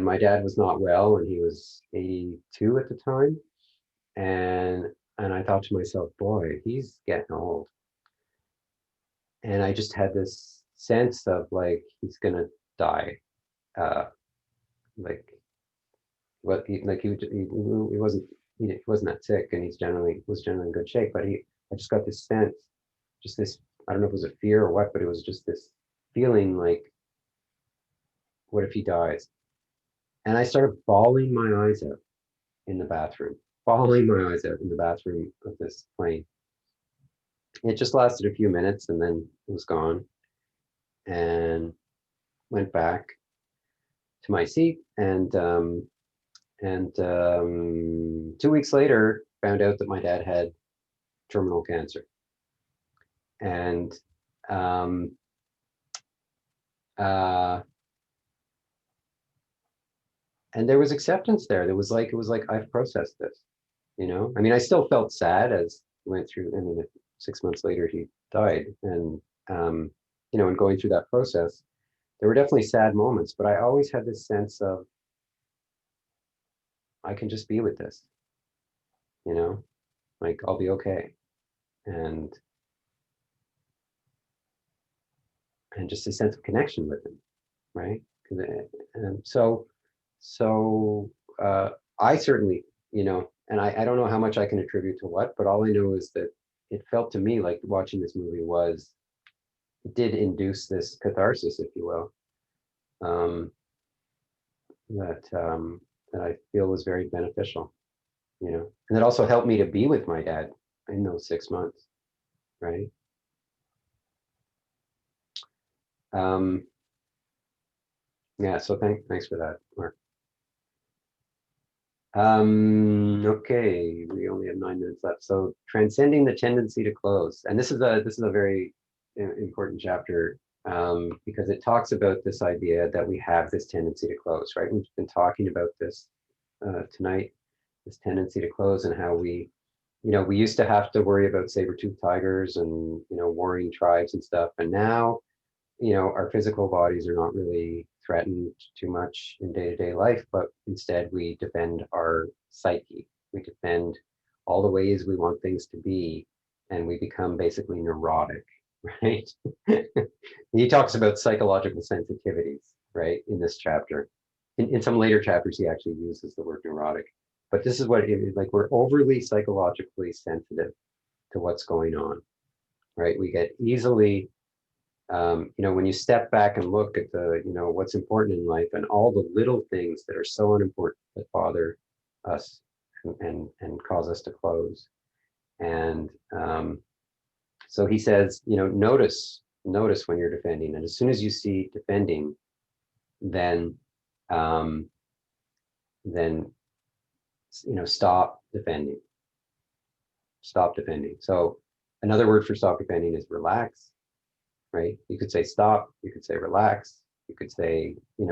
my dad was not well, and he was 82 at the time, and I thought to myself, boy, he's getting old, and I just had this sense of like he's gonna die, like what he wasn't that sick, and was generally in good shape, but I just got this sense, just this, I don't know if it was a fear or what, but it was just this feeling like, what if he dies? And I started bawling my eyes out in the bathroom, of this plane. It just lasted a few minutes and then it was gone, and went back to my seat, and 2 weeks later found out that my dad had terminal cancer. And and there was acceptance there. It was like I've processed this, I mean, I still felt sad as we went through. I mean, 6 months later he died, and and going through that process, there were definitely sad moments, but I always had this sense of, I can just be with this, like I'll be okay. And just a sense of connection with him, right? And so I certainly, and I don't know how much I can attribute to what, but all I know is that it felt to me like watching this movie it did induce this catharsis, if you will, that I feel was very beneficial, and it also helped me to be with my dad in those 6 months, right? Yeah, so thanks for that, Mark. Okay, we only have 9 minutes left. So transcending the tendency to close, and this is a very important chapter, because it talks about this idea that we have this tendency to close, right? We've been talking about this tonight, this tendency to close, and how we used to have to worry about saber-toothed tigers and warring tribes and stuff, and now our physical bodies are not really threatened too much in day-to-day life, but instead we defend our psyche. We defend all the ways we want things to be, and we become basically neurotic, right? He talks about psychological sensitivities, right, in this chapter. In some later chapters, he actually uses the word neurotic, but this is what it is, like we're overly psychologically sensitive to what's going on, right? We get easily when you step back and look at what's important in life and all the little things that are so unimportant that bother us and cause us to close. And so he says, notice when you're defending, and as soon as you see defending, then stop defending. Stop defending. So another word for stop defending is relax. Right? You could say stop, you could say relax, you could say, he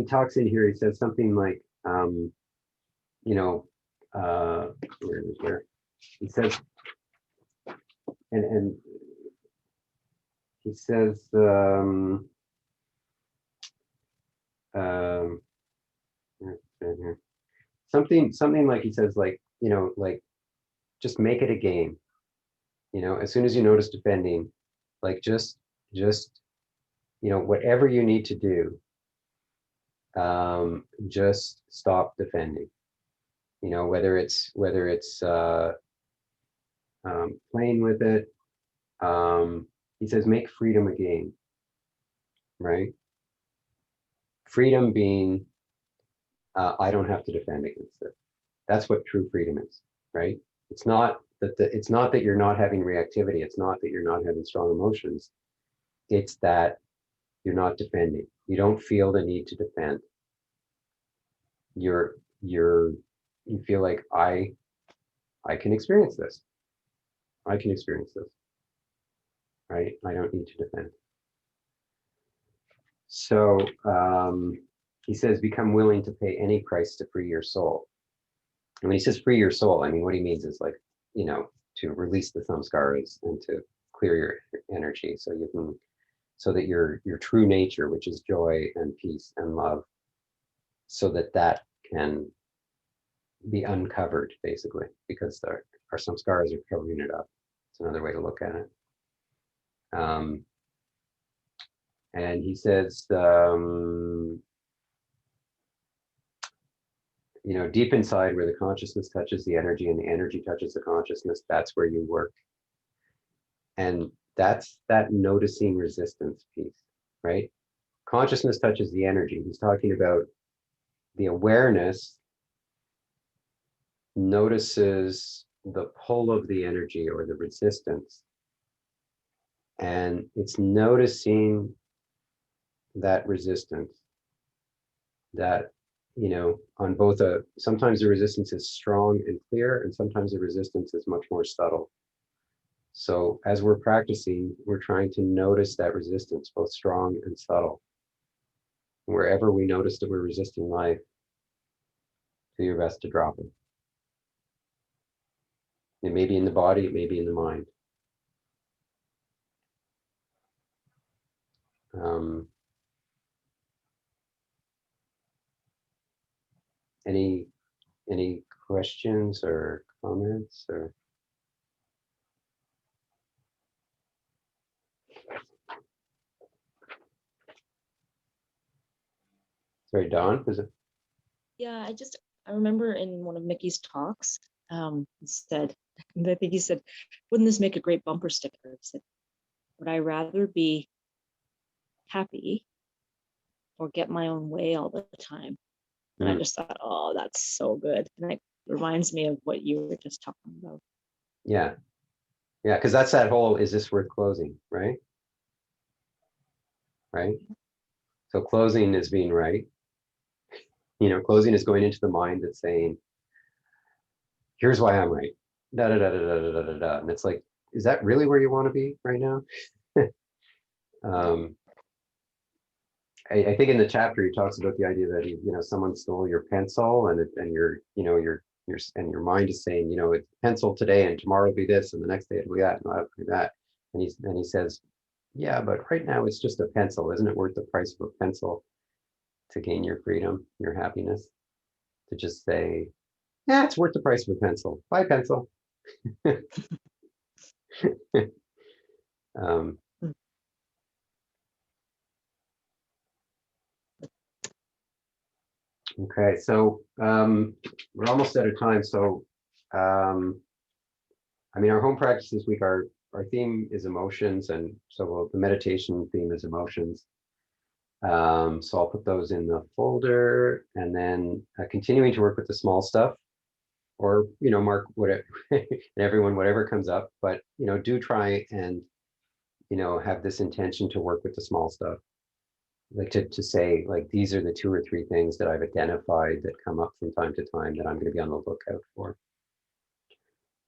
talks in here, he says something like, where he says, and he says, something like he says, like, like, just make it a game. As soon as you notice defending, like just whatever you need to do, just stop defending. Whether it's playing with it. He says make freedom a game, right? Freedom being I don't have to defend against it. That's what true freedom is, right? It's not that you're not having reactivity. It's not that you're not having strong emotions. It's that you're not defending. You don't feel the need to defend. You feel like I can experience this. I can experience this. Right? I don't need to defend. So he says, become willing to pay any price to free your soul. And when he says free your soul, I mean, what he means is like, to release the samskaras and to clear your energy so that your true nature, which is joy and peace and love, so that can be uncovered, basically, because our samskaras are covering it up. It's another way to look at it. And he says, deep inside where the consciousness touches the energy and the energy touches the consciousness, that's where you work. And that's that noticing resistance piece, right? Consciousness touches the energy. He's talking about the awareness notices the pull of the energy or the resistance. And it's noticing that resistance that, on both sometimes the resistance is strong and clear, and sometimes the resistance is much more subtle. So as we're practicing, we're trying to notice that resistance, both strong and subtle. Wherever we notice that we're resisting life, do your best to drop it. It may be in the body, it may be in the mind. Any questions or comments or? Sorry, Don, was it? Yeah, I remember in one of Mickey's talks, he said, I think he said, wouldn't this make a great bumper sticker? He said, would I rather be happy or get my own way all the time? And I just thought, oh, that's so good. And it reminds me of what you were just talking about. Yeah. Yeah, because that's that whole, is this worth closing, right? Right? So closing is being right. You know, closing is going into the mind that's saying, here's why I'm right. Da da da da da da da da. And it's like, is that really where you want to be right now? I think in the chapter he talks about the idea that someone stole your pencil and your mind is saying, it's pencil today and tomorrow will be this and the next day it'll be that and that'll be that. And he says, yeah, but right now it's just a pencil. Isn't it worth the price of a pencil to gain your freedom, your happiness? To just say, yeah, it's worth the price of a pencil. Buy a pencil. Okay, so we're almost out of time. So I mean, our home practice this week, our theme is emotions, and so the meditation theme is emotions. So I'll put those in the folder, and then continuing to work with the small stuff, or mark whatever and everyone whatever comes up. But do try and have this intention to work with the small stuff, like to say, like, these are the 2 or 3 things that I've identified that come up from time to time that I'm going to be on the lookout for.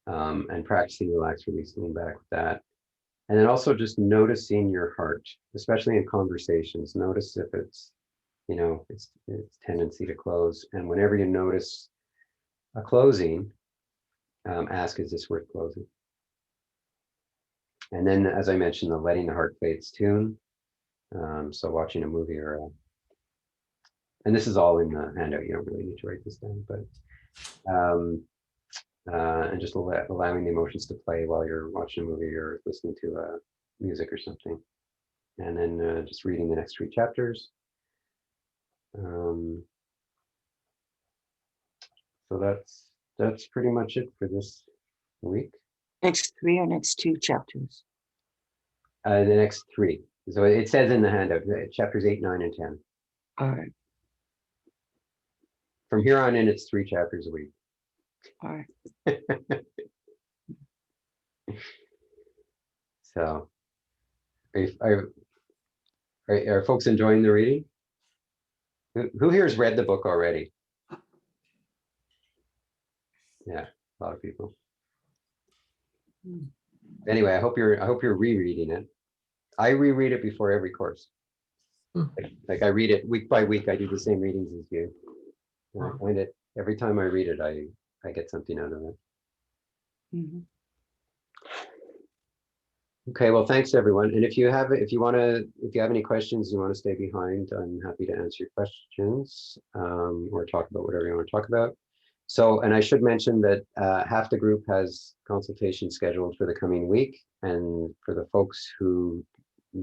And practicing relax, release, lean back with that. And then also just noticing your heart, especially in conversations. Notice if it's, its tendency to close. And whenever you notice a closing, ask, is this worth closing? And then, as I mentioned, the letting the heart play its tune. So watching a movie and this is all in the handout, you don't really need to write this down, but and just allowing the emotions to play while you're watching a movie or listening to music or something. And then just reading the next 3 chapters. So that's pretty much it for this week. Next 3 or next 2 chapters? The next 3. So it says in the handout, chapters 8, 9, and 10. All right. From here on in, it's 3 chapters a week. All right. So, are folks enjoying the reading? Who here has read the book already? Yeah, a lot of people. Anyway, I hope you're rereading it. I reread it before every course. Like I read it week by week. I do the same readings as you. And I find it every time I read it, I get something out of it. Mm-hmm. Okay, well, thanks everyone. And if you have any questions, you want to stay behind, I'm happy to answer your questions or talk about whatever you want to talk about. So, and I should mention that half the group has consultation scheduled for the coming week. And for the folks who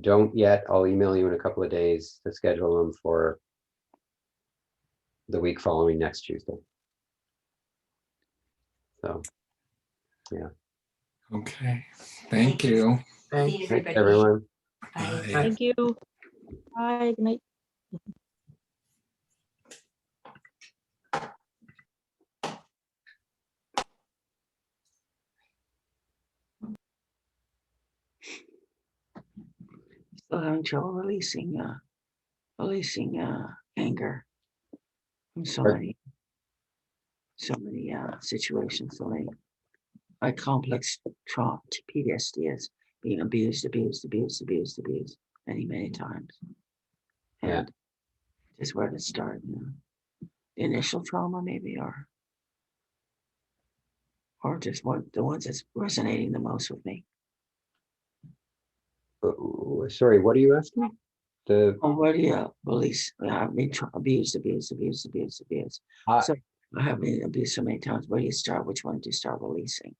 don't yet, I'll email you in a couple of days to schedule them for the week following next Tuesday. So, yeah. Okay. Thank you. Thanks. Thanks, everyone. Bye. Thank you. Bye. Good night. Still having trouble releasing anger from so many situations. So my complex trauma, PTSD, is being abused many times. And Yeah. just where to start, the initial trauma maybe, or just the ones that's resonating the most with me. Sorry, what are you asking? Where do you release? I've been abused. I- So I have been abused so many times. Where do you start? Which one do you start releasing?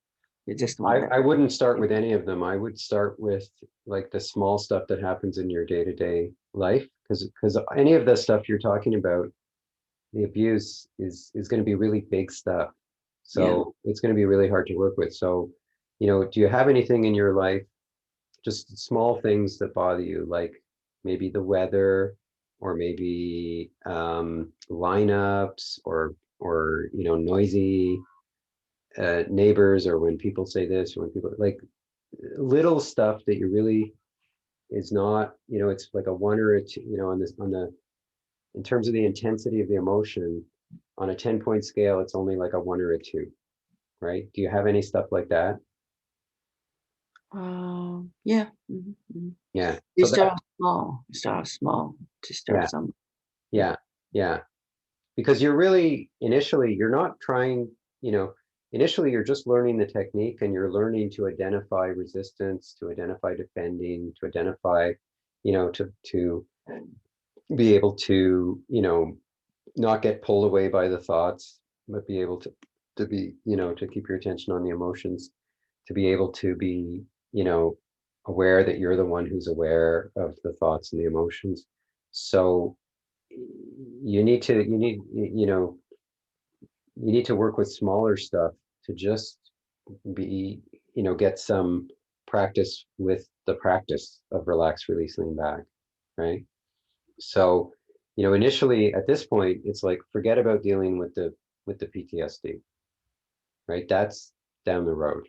You just I wouldn't start with any of them. I would start with like the small stuff that happens in your day-to-day life, because any of the stuff you're talking about the abuse is going to be really big stuff. So it's going to be really hard to work with. So, do you have anything in your life, just small things that bother you, like maybe the weather, or maybe lineups, or noisy neighbors, or when people say this, or when people like little stuff that you really is not, it's like a 1 or a 2, in terms of the intensity of the emotion, on a 10-point scale, it's only like a 1 or a 2, right? Do you have any stuff like that? Yeah. Yeah. You So start off small. You start off small to start Yeah. some. yeah. Because you're really, initially, you're not trying, initially you're just learning the technique, and you're learning to identify resistance, to identify defending, to identify, to be able to, not get pulled away by the thoughts, but be able to be, to keep your attention on the emotions, to be able to be, aware that you're the one who's aware of the thoughts and the emotions. So you need to work with smaller stuff to just be, get some practice with the practice of relax, release, lean back, right? So, initially at this point, it's like, forget about dealing with the PTSD, right? That's down the road.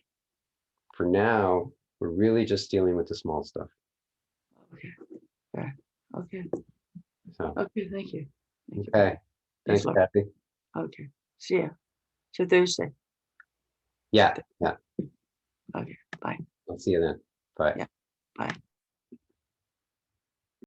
For now, we're really just dealing with the small stuff. Okay. Fair. Okay. So, Okay. Thank you. Thank you. okay. Thanks, Lord. Kathy. Okay. See ya. So Thursday. Yeah. Okay. Bye. I'll see you then. Bye. Yeah. Bye.